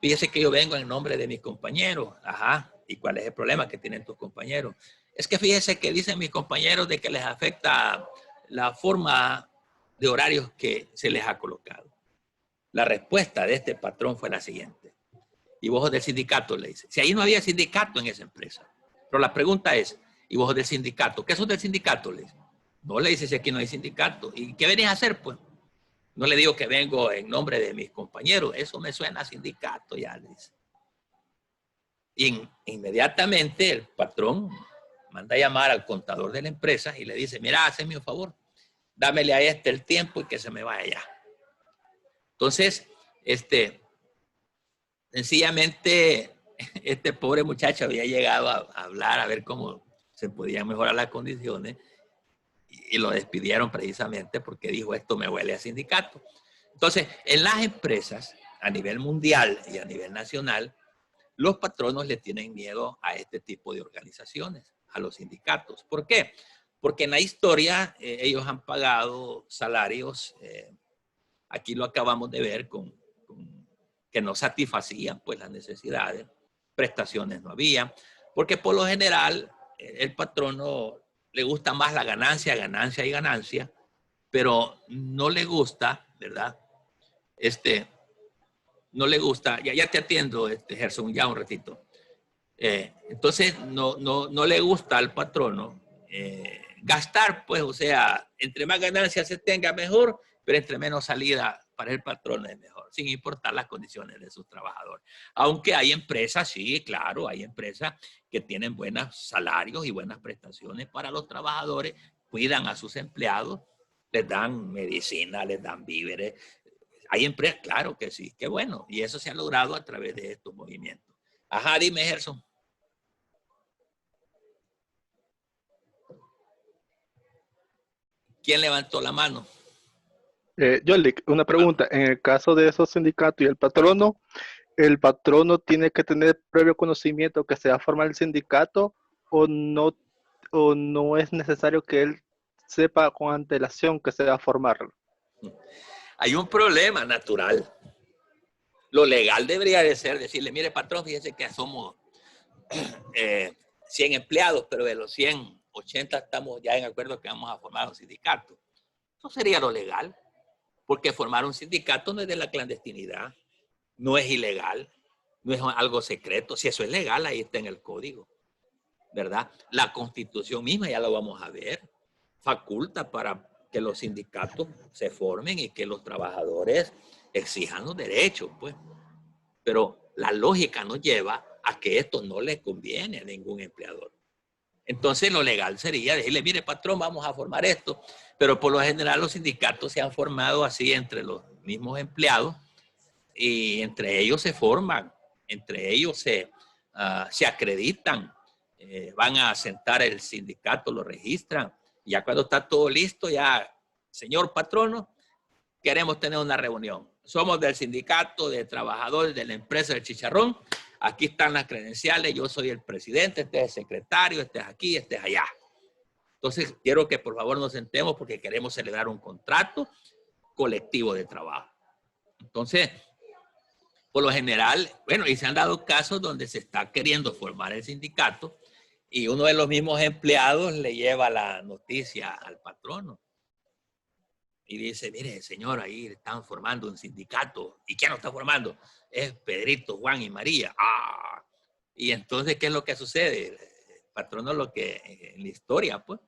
fíjese que yo vengo en nombre de mis compañeros. Ajá, ¿y cuál es el problema que tienen tus compañeros? Es que fíjese que dicen mis compañeros de que les afecta la forma de horarios que se les ha colocado. La respuesta de este patrón fue la siguiente. Y vos del sindicato, le dice. Si ahí no había sindicato en esa empresa. Pero la pregunta es, ¿y vos del sindicato? ¿Qué sos del sindicato? Le dice. No, le dice, si aquí no hay sindicato. ¿Y qué venís a hacer, pues? No le digo que vengo en nombre de mis compañeros. Eso me suena a sindicato, ya le dice. Y inmediatamente el patrón manda a llamar al contador de la empresa y le dice, mira, hazme un favor. Dámele a este el tiempo y que se me vaya ya. Entonces, sencillamente, este pobre muchacho había llegado a hablar, a ver cómo se podían mejorar las condiciones y lo despidieron precisamente porque dijo, esto me huele a sindicato. Entonces, en las empresas, a nivel mundial y a nivel nacional, los patronos le tienen miedo a este tipo de organizaciones, a los sindicatos. ¿Por qué? Porque en la historia ellos han pagado salarios, aquí lo acabamos de ver, que no satisfacían pues las necesidades, prestaciones no había, porque por lo general el patrono le gusta más la ganancia, ganancia y ganancia, pero no le gusta, ¿verdad? No le gusta, ya te atiendo, Gerson, ya un ratito. Entonces, no le gusta al patrono gastar, pues, o sea, entre más ganancias se tenga mejor, pero entre menos salida para el patrono es mejor, sin importar las condiciones de sus trabajadores. Aunque hay empresas, sí, claro, hay empresas que tienen buenos salarios y buenas prestaciones para los trabajadores, cuidan a sus empleados, les dan medicina, les dan víveres. Hay empresas, claro que sí, qué bueno. Y eso se ha logrado a través de estos movimientos. Ajá, dime, Gerson. ¿Quién levantó la mano? Yolik, una pregunta. En el caso de esos sindicatos y el patrono tiene que tener previo conocimiento que se va a formar el sindicato o no es necesario que él sepa con antelación que se va a formar. Hay un problema natural. Lo legal debería de ser decirle, mire patrón, fíjese que somos 100 empleados, pero de los 100, 80 estamos ya en acuerdo que vamos a formar un sindicato. Eso sería lo legal, porque formar un sindicato no es de la clandestinidad, no es ilegal, no es algo secreto. Si eso es legal, ahí está en el código, ¿verdad? La Constitución misma, ya lo vamos a ver, faculta para que los sindicatos se formen y que los trabajadores exijan los derechos, pues. Pero la lógica nos lleva a que esto no le conviene a ningún empleador. Entonces lo legal sería decirle, mire patrón, vamos a formar esto, pero por lo general los sindicatos se han formado así entre los mismos empleados y entre ellos se forman, entre ellos se acreditan, van a sentar el sindicato, lo registran, y ya cuando está todo listo, ya, señor patrono, queremos tener una reunión. Somos del sindicato de trabajadores de la empresa del chicharrón. Aquí están las credenciales. Yo soy el presidente, este es el secretario, este es aquí, este es allá. Entonces, quiero que por favor nos sentemos porque queremos celebrar un contrato colectivo de trabajo. Entonces, por lo general, bueno, y se han dado casos donde se está queriendo formar el sindicato y uno de los mismos empleados le lleva la noticia al patrono. Y dice, mire, señor, ahí están formando un sindicato. ¿Y quién lo está formando? Es Pedrito, Juan y María. ¡Ah! Y entonces, ¿qué es lo que sucede? El patrono, lo que en la historia, pues,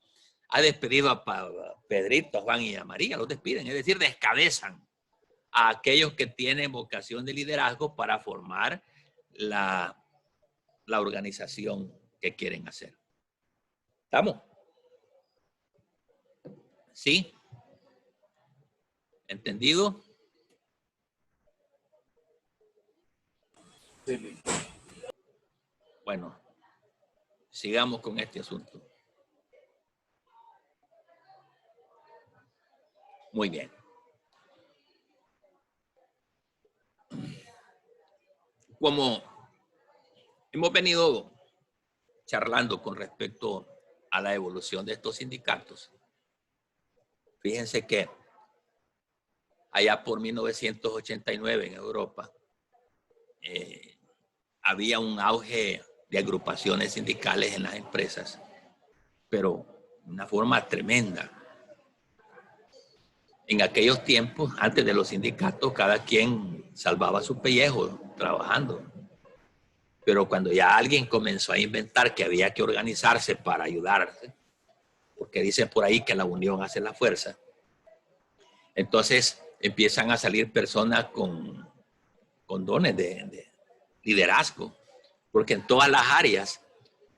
ha despedido a Pedrito, a Juan y a María. Los despiden, es decir, descabezan a aquellos que tienen vocación de liderazgo para formar la organización que quieren hacer. ¿Estamos? ¿Sí? ¿Entendido? Sí. Bueno, sigamos con este asunto. Muy bien. Como hemos venido charlando con respecto a la evolución de estos sindicatos, fíjense que allá por 1989 en Europa, había un auge de agrupaciones sindicales en las empresas, pero de una forma tremenda. En aquellos tiempos, antes de los sindicatos, cada quien salvaba su pellejo trabajando. Pero cuando ya alguien comenzó a inventar que había que organizarse para ayudarse, porque dicen por ahí que la unión hace la fuerza, entonces empiezan a salir personas con dones de liderazgo, porque en todas las áreas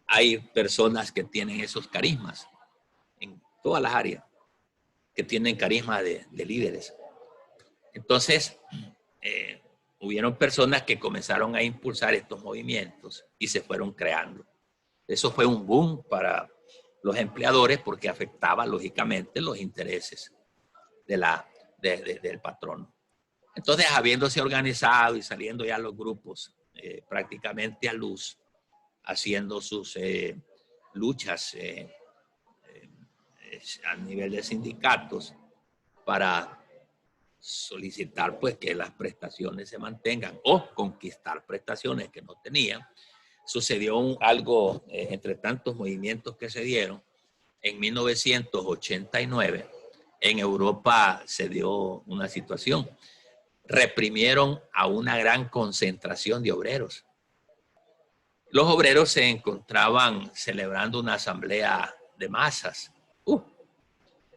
hay personas que tienen esos carismas, en todas las áreas, que tienen carisma de líderes. Entonces, hubieron personas que comenzaron a impulsar estos movimientos y se fueron creando. Eso fue un boom para los empleadores porque afectaba lógicamente los intereses del patrono. Entonces, habiéndose organizado y saliendo ya los grupos prácticamente a luz, haciendo sus luchas a nivel de sindicatos para solicitar pues que las prestaciones se mantengan o conquistar prestaciones que no tenían, sucedió algo entre tantos movimientos que se dieron. En 1989 en Europa se dio una situación. Reprimieron a una gran concentración de obreros. Los obreros se encontraban celebrando una asamblea de masas,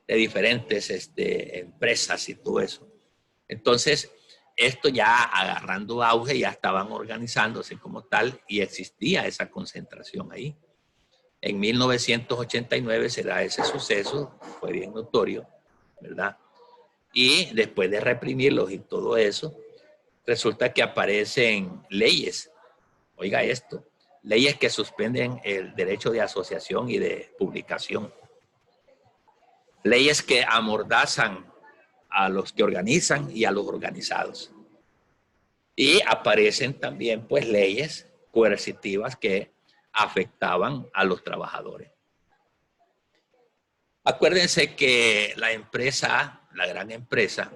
de diferentes empresas y todo eso. Entonces, esto ya agarrando auge, ya estaban organizándose como tal y existía esa concentración ahí. En 1989 se da ese suceso, fue bien notorio, ¿verdad? Y después de reprimirlos y todo eso, resulta que aparecen leyes. Oiga esto, leyes que suspenden el derecho de asociación y de publicación. Leyes que amordazan a los que organizan y a los organizados. Y aparecen también pues leyes coercitivas que afectaban a los trabajadores. Acuérdense que la empresa, la gran empresa,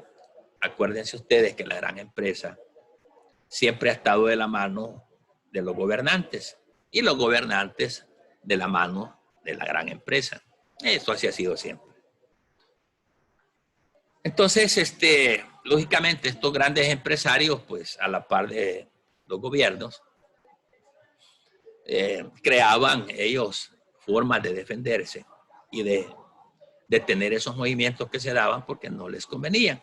acuérdense ustedes que la gran empresa siempre ha estado de la mano de los gobernantes y los gobernantes de la mano de la gran empresa. Eso así ha sido siempre. Entonces, lógicamente, estos grandes empresarios, pues a la par de los gobiernos, creaban ellos formas de defenderse y de detener esos movimientos que se daban porque no les convenían.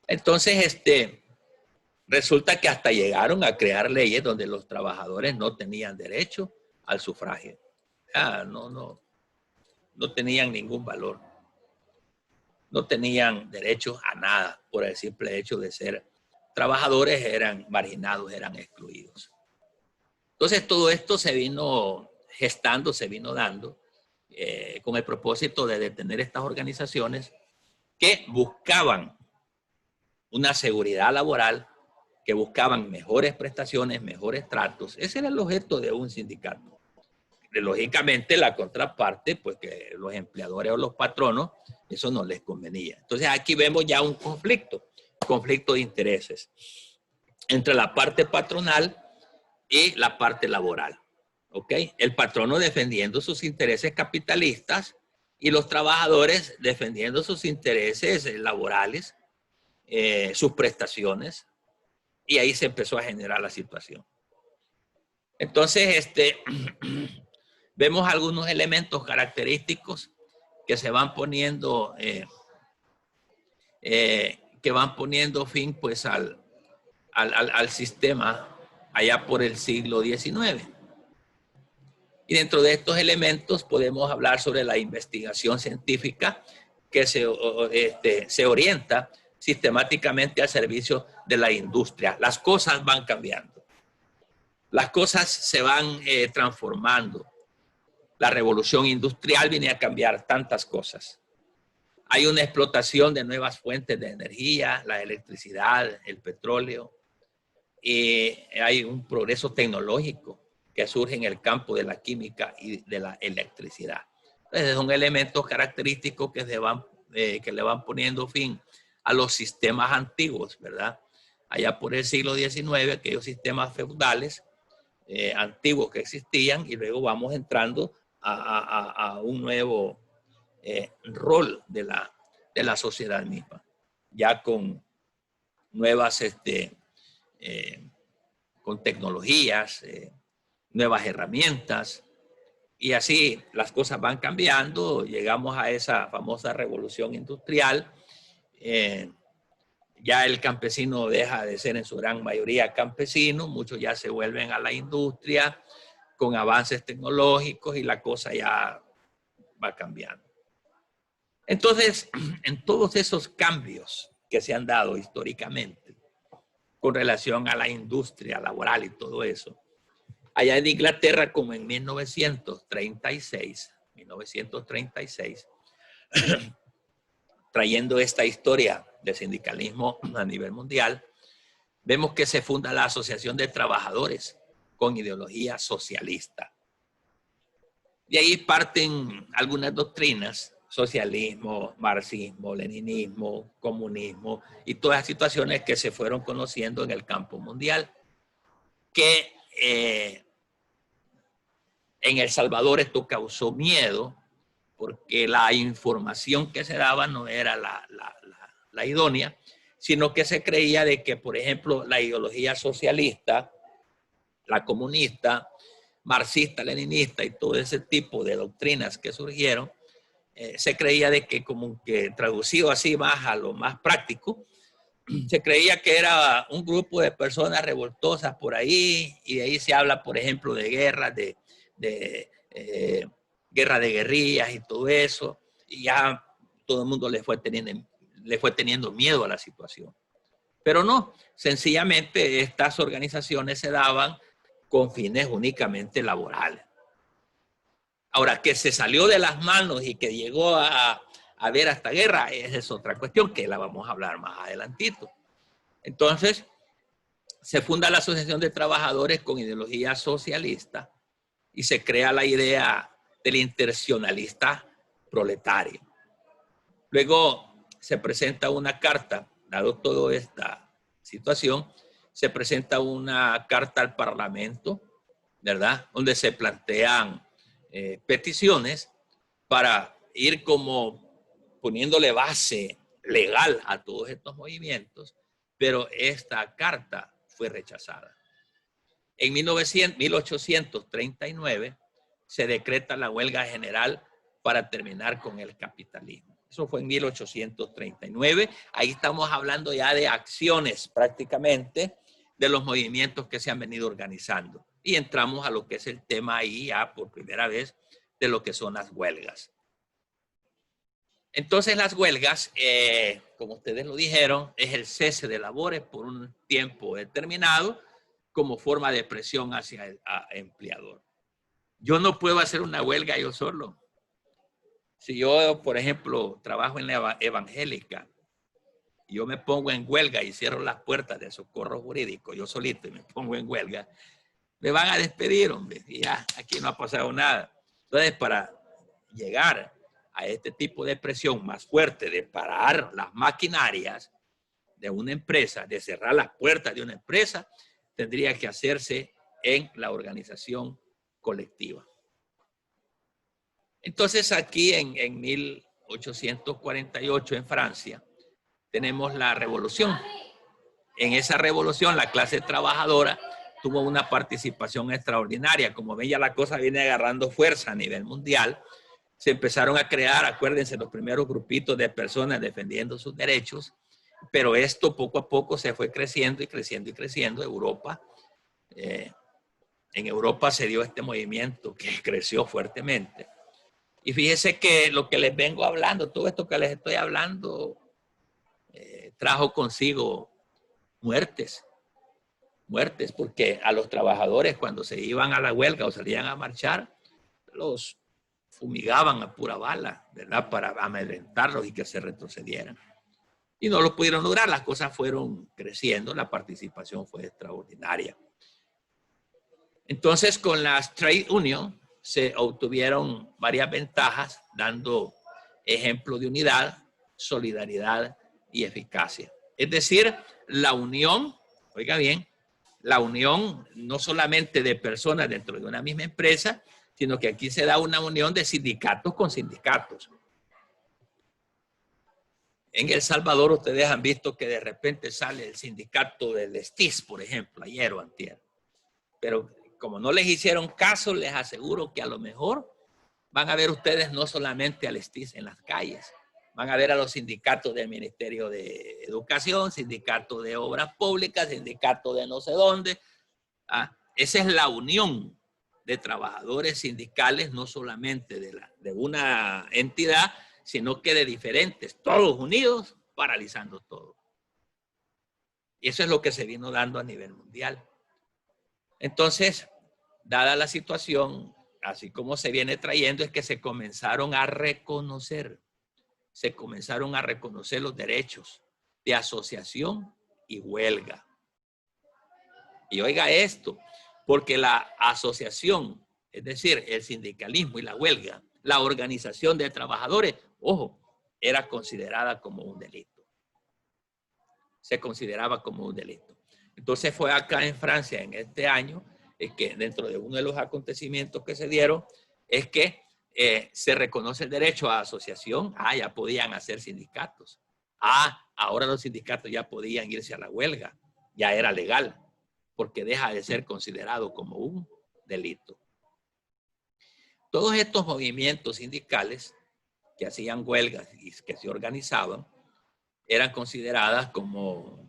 Entonces, resulta que hasta llegaron a crear leyes donde los trabajadores no tenían derecho al sufragio. No tenían ningún valor. No tenían derecho a nada por el simple hecho de ser trabajadores, eran marginados, eran excluidos. Entonces todo esto se vino gestando, se vino dando con el propósito de detener estas organizaciones que buscaban una seguridad laboral, que buscaban mejores prestaciones, mejores tratos. Ese era el objeto de un sindicato. Lógicamente la contraparte, pues que los empleadores o los patronos, eso no les convenía. Entonces aquí vemos ya un conflicto de intereses entre la parte patronal y la parte laboral. ¿Ok? El patrono defendiendo sus intereses capitalistas y los trabajadores defendiendo sus intereses laborales, sus prestaciones, y ahí se empezó a generar la situación. Entonces, vemos algunos elementos característicos que se van poniendo, que van poniendo fin pues al sistema allá por el siglo XIX. Y dentro de estos elementos podemos hablar sobre la investigación científica que se orienta sistemáticamente al servicio de la industria. Las cosas van cambiando. Las cosas se van transformando. La revolución industrial viene a cambiar tantas cosas. Hay una explotación de nuevas fuentes de energía, la electricidad, el petróleo. Y hay un progreso tecnológico que surge en el campo de la química y de la electricidad. Entonces son elementos característicos que le van poniendo fin a los sistemas antiguos, ¿verdad? Allá por el siglo XIX, aquellos sistemas feudales antiguos que existían, y luego vamos entrando a un nuevo rol de la sociedad misma, ya con nuevas, con tecnologías, nuevas herramientas, y así las cosas van cambiando. Llegamos a esa famosa revolución industrial. Ya el campesino deja de ser en su gran mayoría campesino, muchos ya se vuelven a la industria con avances tecnológicos y la cosa ya va cambiando. Entonces, en todos esos cambios que se han dado históricamente con relación a la industria laboral y todo eso, allá en Inglaterra, como en 1936, trayendo esta historia del sindicalismo a nivel mundial, vemos que se funda la Asociación de Trabajadores con ideología socialista. De ahí parten algunas doctrinas: socialismo, marxismo, leninismo, comunismo y todas las situaciones que se fueron conociendo en el campo mundial, que en El Salvador esto causó miedo porque la información que se daba no era la idónea, sino que se creía de que, por ejemplo, la ideología socialista, la comunista, marxista, leninista y todo ese tipo de doctrinas que surgieron, se creía de que, como que traducido así más a lo más práctico, se creía que era un grupo de personas revoltosas por ahí, y de ahí se habla, por ejemplo, de guerras, guerra de guerrillas y todo eso, y ya todo el mundo le fue teniendo miedo a la situación. Pero no, sencillamente estas organizaciones se daban con fines únicamente laborales. Ahora, que se salió de las manos y que llegó a haber hasta guerra, esa es otra cuestión que la vamos a hablar más adelantito. Entonces, se funda la Asociación de Trabajadores con ideología socialista y se crea la idea del internacionalista proletario. Luego se presenta una carta, dado toda esta situación, se presenta una carta al Parlamento, ¿verdad? Donde se plantean peticiones para ir como poniéndole base legal a todos estos movimientos, pero esta carta fue rechazada. En 1839 se decreta la huelga general para terminar con el capitalismo. Eso fue en 1839. Ahí estamos hablando ya de acciones prácticamente de los movimientos que se han venido organizando. Y entramos a lo que es el tema ahí ya por primera vez de lo que son las huelgas. Entonces las huelgas, como ustedes lo dijeron, es el cese de labores por un tiempo determinado como forma de presión hacia el empleador. Yo no puedo hacer una huelga yo solo. Si yo, por ejemplo, trabajo en la evangélica, yo me pongo en huelga y cierro las puertas del socorro jurídico, yo solito y me pongo en huelga, me van a despedir, hombre, y ya, aquí no ha pasado nada. Entonces, para llegar a este tipo de presión más fuerte de parar las maquinarias de una empresa, de cerrar las puertas de una empresa, tendría que hacerse en la organización colectiva. Entonces aquí en 1848 en Francia tenemos la revolución. En esa revolución la clase trabajadora tuvo una participación extraordinaria. Como ven, ya la cosa viene agarrando fuerza a nivel mundial. Se empezaron a crear, acuérdense, los primeros grupitos de personas defendiendo sus derechos, pero esto poco a poco se fue creciendo y creciendo y creciendo. Europa, en Europa se dio este movimiento que creció fuertemente. Y fíjense que lo que les vengo hablando, todo esto que les estoy hablando, trajo consigo muertes, porque a los trabajadores cuando se iban a la huelga o salían a marchar, los fumigaban a pura bala, ¿verdad? Para amedrentarlos y que se retrocedieran. Y no lo pudieron lograr, las cosas fueron creciendo, la participación fue extraordinaria. Entonces, con las trade unions se obtuvieron varias ventajas, dando ejemplo de unidad, solidaridad y eficacia. Es decir, la unión, oiga bien, la unión no solamente de personas dentro de una misma empresa, sino que aquí se da una unión de sindicatos con sindicatos. En El Salvador ustedes han visto que de repente sale el sindicato del STIS, por ejemplo, ayer o antier. Pero como no les hicieron caso, les aseguro que a lo mejor van a ver ustedes no solamente al STIS en las calles, van a ver a los sindicatos del Ministerio de Educación, sindicato de Obras Públicas, sindicato de no sé dónde. Esa es la unión de trabajadores sindicales, no solamente de una entidad, sino que de diferentes, todos unidos, paralizando todo. Y eso es lo que se vino dando a nivel mundial. Entonces, dada la situación, así como se viene trayendo, es que se comenzaron a reconocer los derechos de asociación y huelga. Y oiga esto, porque la asociación, es decir, el sindicalismo y la huelga, la organización de trabajadores, ojo, era considerada como un delito. Se consideraba como un delito. Entonces fue acá en Francia en este año, es que dentro de uno de los acontecimientos que se dieron, es que se reconoce el derecho a asociación. Ya podían hacer sindicatos. Ahora los sindicatos ya podían irse a la huelga. Ya era legal, porque deja de ser considerado como un delito. Todos estos movimientos sindicales que hacían huelgas y que se organizaban, eran consideradas como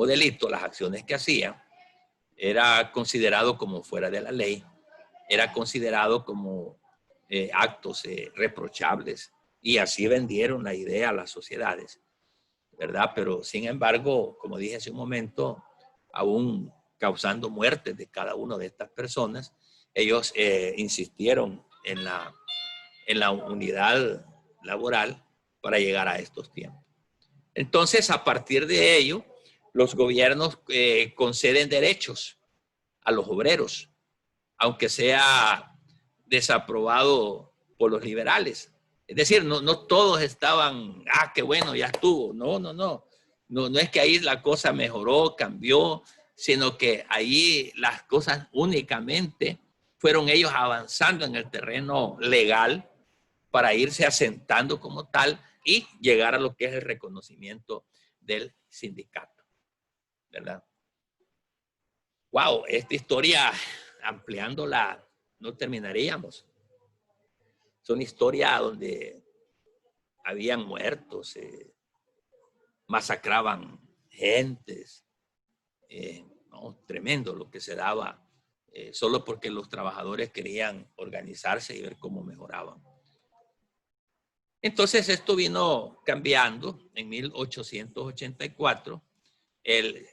delito las acciones que hacían, era considerado como fuera de la ley, era considerado como actos reprochables, y así vendieron la idea a las sociedades, ¿verdad? Pero sin embargo, como dije hace un momento, aún causando muertes de cada una de estas personas, ellos insistieron en la unidad laboral para llegar a estos tiempos. Entonces, a partir de ello, los gobiernos conceden derechos a los obreros, aunque sea desaprobado por los liberales. Es decir, no todos estaban, qué bueno, ya estuvo. No es que ahí la cosa mejoró, cambió, sino que ahí las cosas únicamente fueron ellos avanzando en el terreno legal para irse asentando como tal y llegar a lo que es el reconocimiento del sindicato, ¿verdad? wow, esta historia, ampliándola, no terminaríamos. Son historias donde habían muertos, masacraban gentes. No, tremendo lo que se daba, solo porque los trabajadores querían organizarse y ver cómo mejoraban. Entonces esto vino cambiando. En 1884 el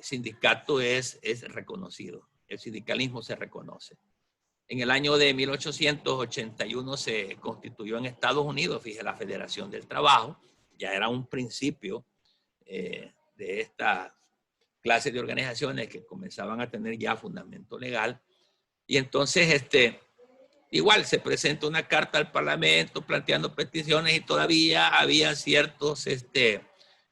sindicato es reconocido, el sindicalismo se reconoce. En el año de 1881 se constituyó en Estados Unidos, fíjese, la Federación del Trabajo. Ya era un principio de esta clase de organizaciones que comenzaban a tener ya fundamento legal. Y entonces, igual se presenta una carta al Parlamento planteando peticiones y todavía había ciertos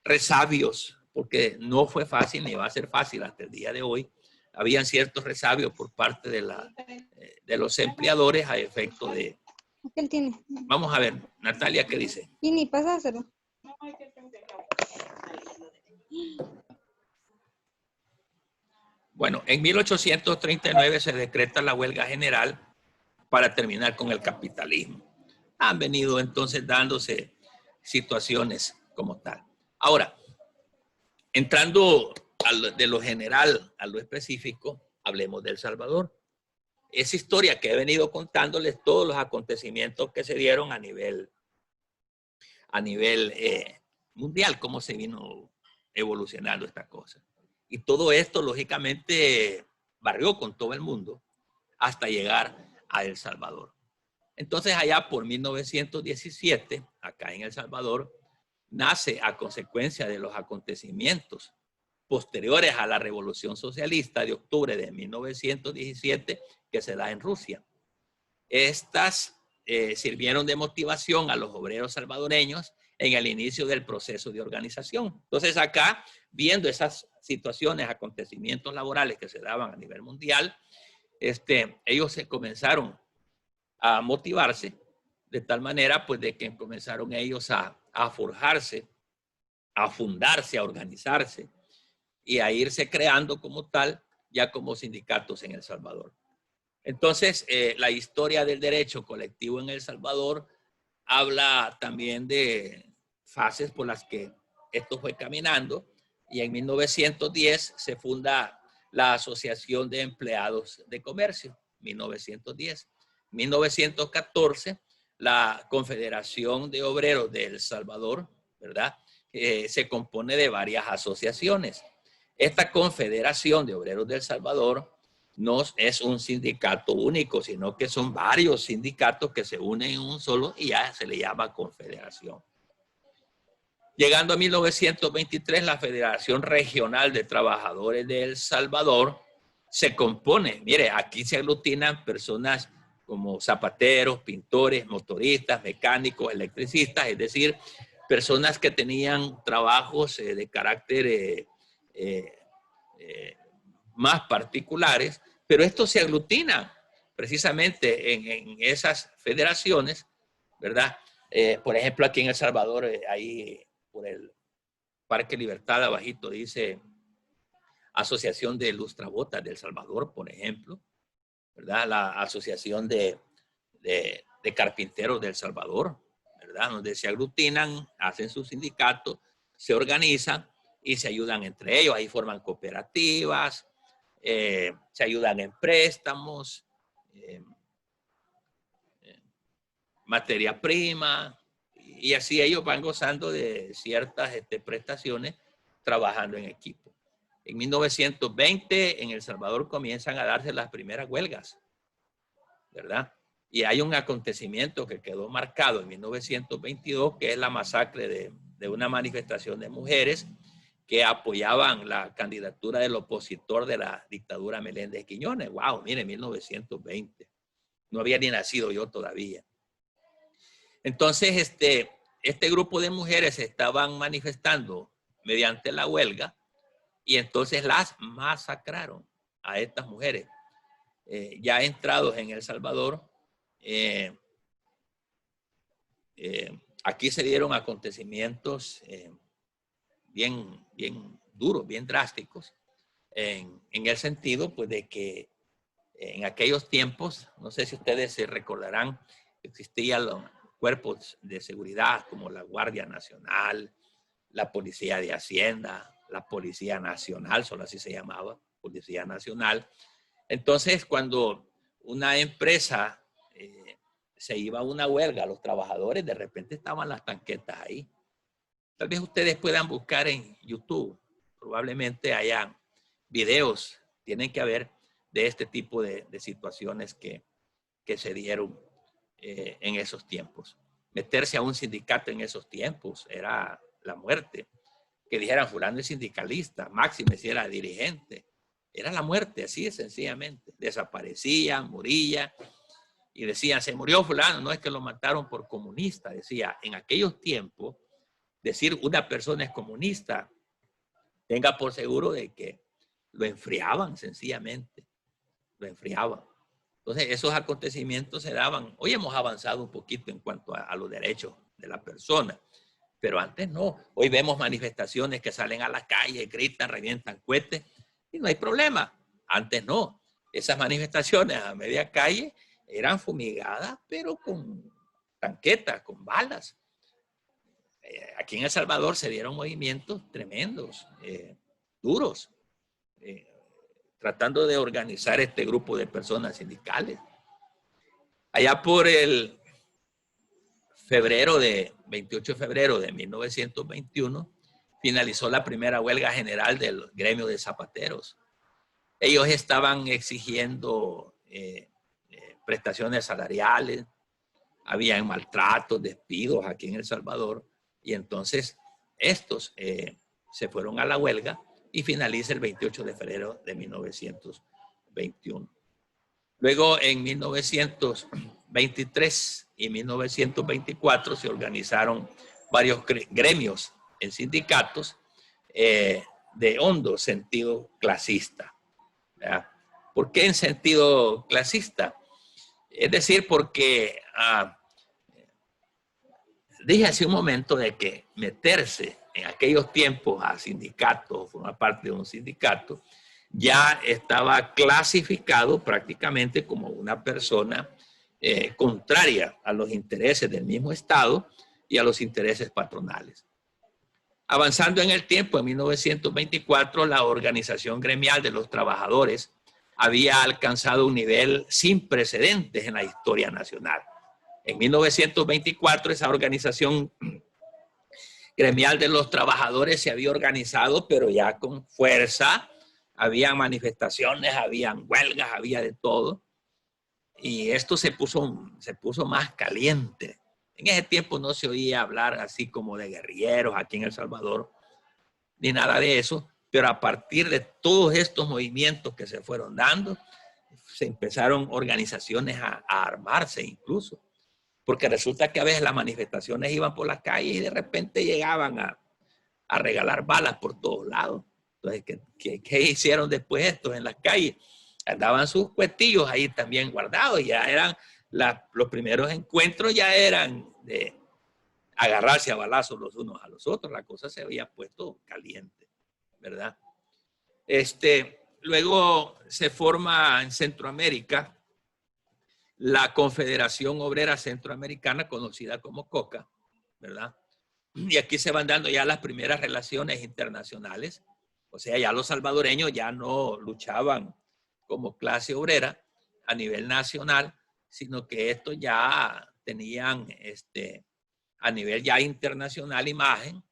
resabios, porque no fue fácil ni va a ser fácil hasta el día de hoy. Habían ciertos resabios por parte de los empleadores a efecto de... ¿Qué tiene? Vamos a ver, Natalia, ¿qué dice? Y ni pasáselo. Bueno, en 1839 se decreta la huelga general para terminar con el capitalismo. Han venido entonces dándose situaciones como tal. Ahora, entrando de lo general a lo específico, hablemos de El Salvador. Esa historia que he venido contándoles, todos los acontecimientos que se dieron a nivel mundial, cómo se vino evolucionando esta cosa. Y todo esto, lógicamente, barrió con todo el mundo hasta llegar a El Salvador. Entonces, allá por 1917, acá en El Salvador, nace a consecuencia de los acontecimientos posteriores a la Revolución Socialista de octubre de 1917 que se da en Rusia. Estas sirvieron de motivación a los obreros salvadoreños en el inicio del proceso de organización. Entonces acá, viendo esas situaciones, acontecimientos laborales que se daban a nivel mundial, ellos se comenzaron a motivarse de tal manera pues de que comenzaron ellos a forjarse, a fundarse, a organizarse y a irse creando como tal, ya como sindicatos en El Salvador. Entonces, la historia del derecho colectivo en El Salvador habla también de fases por las que esto fue caminando, y en 1910 se funda la Asociación de Empleados de Comercio, 1910. 1914, la Confederación de Obreros de El Salvador, ¿verdad? Se compone de varias asociaciones. Esta Confederación de Obreros de El Salvador no es un sindicato único, sino que son varios sindicatos que se unen en un solo y ya se le llama confederación. Llegando a 1923, la Federación Regional de Trabajadores de El Salvador se compone, mire, aquí se aglutinan personas como zapateros, pintores, motoristas, mecánicos, electricistas, es decir, personas que tenían trabajos de carácter más particulares, pero estos se aglutinan precisamente en esas federaciones, ¿verdad? Por ejemplo, aquí en El Salvador, ahí por el Parque Libertad, abajito dice Asociación de Lustrabotas de El Salvador, por ejemplo, ¿verdad? La Asociación de Carpinteros de El Salvador, ¿verdad? Donde se aglutinan, hacen su sindicato, se organizan y se ayudan entre ellos. Ahí forman cooperativas, se ayudan en préstamos, materia prima, y así ellos van gozando de ciertas prestaciones trabajando en equipo. En 1920 en El Salvador comienzan a darse las primeras huelgas, ¿verdad? Y hay un acontecimiento que quedó marcado en 1922, que es la masacre de una manifestación de mujeres que apoyaban la candidatura del opositor de la dictadura Meléndez Quiñones. ¡Wow! Mire, 1920. No había ni nacido yo todavía. Entonces, este grupo de mujeres se estaban manifestando mediante la huelga y entonces las masacraron a estas mujeres. Ya entrados en El Salvador, aquí se dieron acontecimientos bien duros, bien drásticos. en el sentido pues, de que en aquellos tiempos, no sé si ustedes se recordarán, existían los cuerpos de seguridad como la Guardia Nacional, la Policía de Hacienda, la Policía Nacional, solo así se llamaba, Policía Nacional. Entonces, cuando una empresa se iba a una huelga, los trabajadores de repente estaban las tanquetas ahí. Tal vez ustedes puedan buscar en YouTube, probablemente hayan videos, tienen que haber de este tipo de situaciones que se dieron en esos tiempos. Meterse a un sindicato en esos tiempos era la muerte. Que dijeran fulano es sindicalista, máxime si era dirigente. Era la muerte, así de sencillamente. Desaparecía, moría y decían, se murió fulano, no es que lo mataron por comunista. Decía, en aquellos tiempos, decir una persona es comunista, tenga por seguro de que lo enfriaban sencillamente. Lo enfriaban. Entonces, esos acontecimientos se daban. Hoy hemos avanzado un poquito en cuanto a los derechos de la persona, pero antes no. Hoy vemos manifestaciones que salen a la calle, gritan, revientan cohetes y no hay problema. Antes no. Esas manifestaciones a media calle eran fumigadas, pero con tanquetas, con balas. Aquí en El Salvador se dieron movimientos tremendos, duros, tratando de organizar este grupo de personas sindicales. Allá por el 28 de febrero de 1921, finalizó la primera huelga general del gremio de zapateros. Ellos estaban exigiendo prestaciones salariales, habían maltratos, despidos aquí en El Salvador, y entonces estos se fueron a la huelga y finaliza el 28 de febrero de 1921. Luego, en 1923 y 1924 se organizaron varios gremios en sindicatos de hondo sentido clasista. ¿Verdad? ¿Por qué en sentido clasista? Es decir, porque dije hace un momento de que meterse en aquellos tiempos a sindicatos, formar parte de un sindicato, ya estaba clasificado prácticamente como una persona contraria a los intereses del mismo Estado y a los intereses patronales. Avanzando en el tiempo, en 1924, la Organización Gremial de los Trabajadores había alcanzado un nivel sin precedentes en la historia nacional. En 1924, esa Organización Gremial de los Trabajadores se había organizado, pero ya con fuerza. Había manifestaciones, habían huelgas, había de todo. Y esto se puso más caliente. En ese tiempo no se oía hablar así como de guerrilleros aquí en El Salvador, ni nada de eso. Pero a partir de todos estos movimientos que se fueron dando, se empezaron organizaciones a armarse incluso. Porque resulta que a veces las manifestaciones iban por las calles y de repente llegaban a regalar balas por todos lados. Entonces, ¿qué hicieron después estos en las calles? Andaban sus cuetillos ahí también guardados. Ya eran los primeros encuentros, ya eran de agarrarse a balazos los unos a los otros. La cosa se había puesto caliente, ¿verdad? Luego se forma en Centroamérica la Confederación Obrera Centroamericana, conocida como COCA, ¿verdad? Y aquí se van dando ya las primeras relaciones internacionales. O sea, ya los salvadoreños ya no luchaban como clase obrera a nivel nacional, sino que estos ya tenían a nivel ya internacional imagen,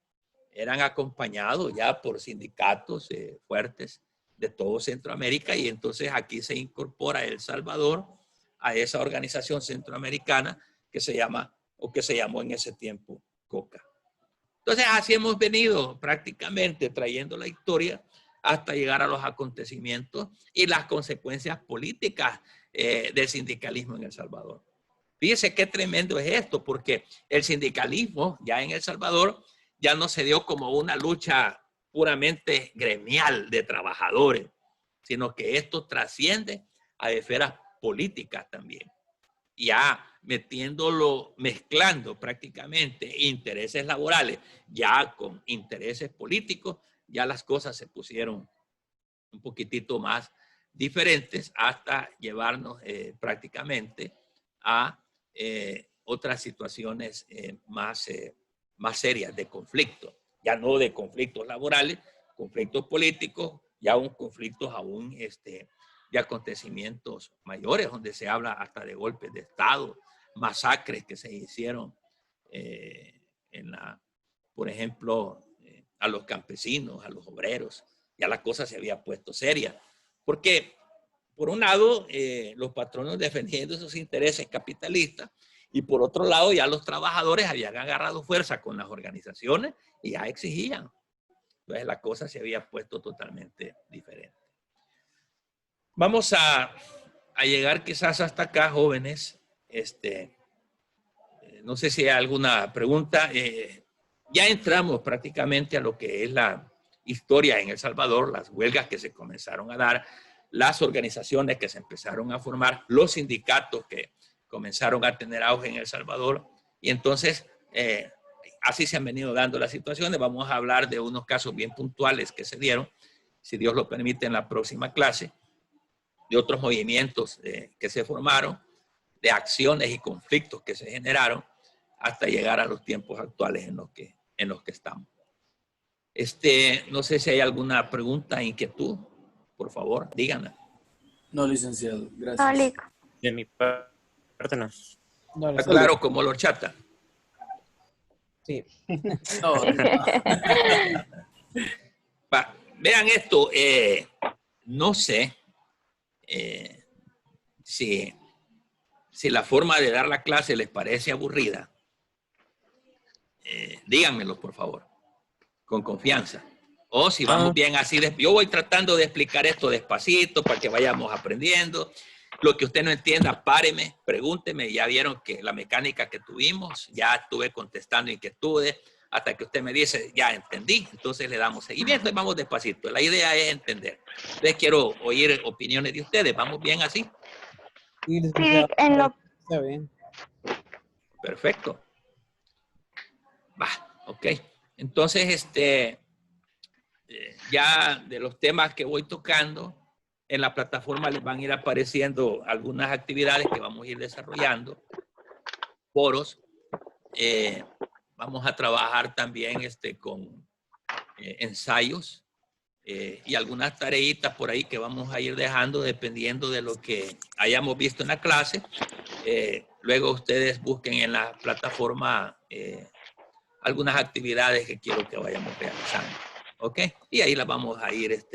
eran acompañados ya por sindicatos fuertes de todo Centroamérica, y entonces aquí se incorpora El Salvador a esa organización centroamericana que se llama, o que se llamó en ese tiempo, COCA. Entonces así hemos venido prácticamente trayendo la historia hasta llegar a los acontecimientos y las consecuencias políticas del sindicalismo en El Salvador. Fíjese qué tremendo es esto, porque el sindicalismo ya en El Salvador ya no se dio como una lucha puramente gremial de trabajadores, sino que esto trasciende a esferas políticas también. Ya metiéndolo, mezclando prácticamente intereses laborales ya con intereses políticos, ya las cosas se pusieron un poquitito más diferentes hasta llevarnos prácticamente a otras situaciones más serias de conflicto. Ya no de conflictos laborales, conflictos políticos, ya un conflictos aún de acontecimientos mayores, donde se habla hasta de golpes de Estado, masacres que se hicieron por ejemplo, a los campesinos, a los obreros. Ya la cosa se había puesto seria. Porque, por un lado, los patronos defendiendo sus intereses capitalistas, y por otro lado, ya los trabajadores habían agarrado fuerza con las organizaciones y ya exigían. Entonces, la cosa se había puesto totalmente diferente. Vamos a llegar quizás hasta acá, jóvenes. No sé si hay alguna pregunta. Ya entramos prácticamente a lo que es la historia en El Salvador, las huelgas que se comenzaron a dar, las organizaciones que se empezaron a formar, los sindicatos que comenzaron a tener auge en El Salvador. Y entonces, así se han venido dando las situaciones. Vamos a hablar de unos casos bien puntuales que se dieron, si Dios lo permite, en la próxima clase, de otros movimientos que se formaron, de acciones y conflictos que se generaron, hasta llegar a los tiempos actuales en los que estamos. No sé si hay alguna pregunta, inquietud. Por favor, díganla. No, licenciado. Gracias. De mi parte, no. ¿Está claro como la horchata? Sí. No. Vean esto. No sé si la forma de dar la clase les parece aburrida. Díganmelo, por favor, con confianza. O si vamos bien así, yo voy tratando de explicar esto despacito para que vayamos aprendiendo. Lo que usted no entienda, páreme, pregúnteme. Ya vieron que la mecánica que tuvimos, ya estuve contestando inquietudes, hasta que usted me dice, ya entendí, entonces le damos seguimiento y vamos despacito. La idea es entender. Entonces quiero oír opiniones de ustedes. ¿Vamos bien así? Sí, en lo... Está bien. Perfecto. Va, ok. Entonces, ya de los temas que voy tocando, en la plataforma les van a ir apareciendo algunas actividades que vamos a ir desarrollando, foros. Vamos a trabajar también con ensayos y algunas tareitas por ahí que vamos a ir dejando dependiendo de lo que hayamos visto en la clase. Luego ustedes busquen en la plataforma algunas actividades que quiero que vayamos realizando. ¿Ok? Y ahí las vamos a ir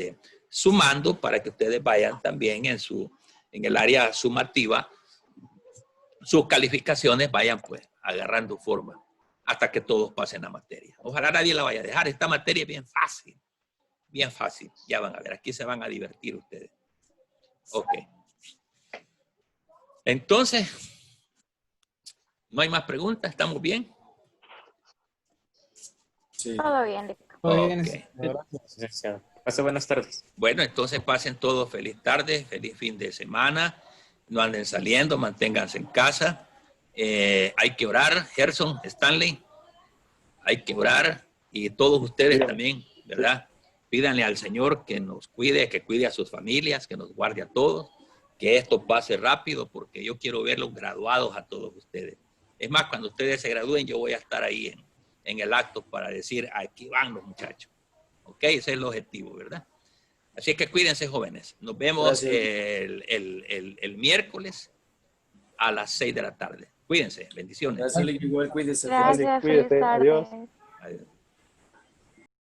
sumando para que ustedes vayan también en el área sumativa, sus calificaciones vayan pues agarrando forma hasta que todos pasen la materia. Ojalá nadie la vaya a dejar. Esta materia es bien fácil. Bien fácil. Ya van a ver. Aquí se van a divertir ustedes. Ok. Entonces, ¿no hay más preguntas? ¿Estamos bien? Sí. Todo bien, Lic. Okay. Gracias. Pase buenas tardes. Bueno, entonces pasen todos feliz tarde, feliz fin de semana. No anden saliendo, manténganse en casa. Hay que orar, Gerson, Stanley. Hay que orar y todos ustedes también, ¿verdad? Pídanle al Señor que nos cuide, que cuide a sus familias, que nos guarde a todos, que esto pase rápido porque yo quiero verlos graduados a todos ustedes. Es más, cuando ustedes se gradúen, yo voy a estar ahí en el acto para decir, aquí van los muchachos. ¿Ok? Ese es el objetivo, ¿verdad? Así que cuídense, jóvenes. Nos vemos el miércoles a las 6 de la tarde. Cuídense. Bendiciones. Gracias, igual cuídense. Gracias, feliz Cuídate. tarde. Adiós. Adiós.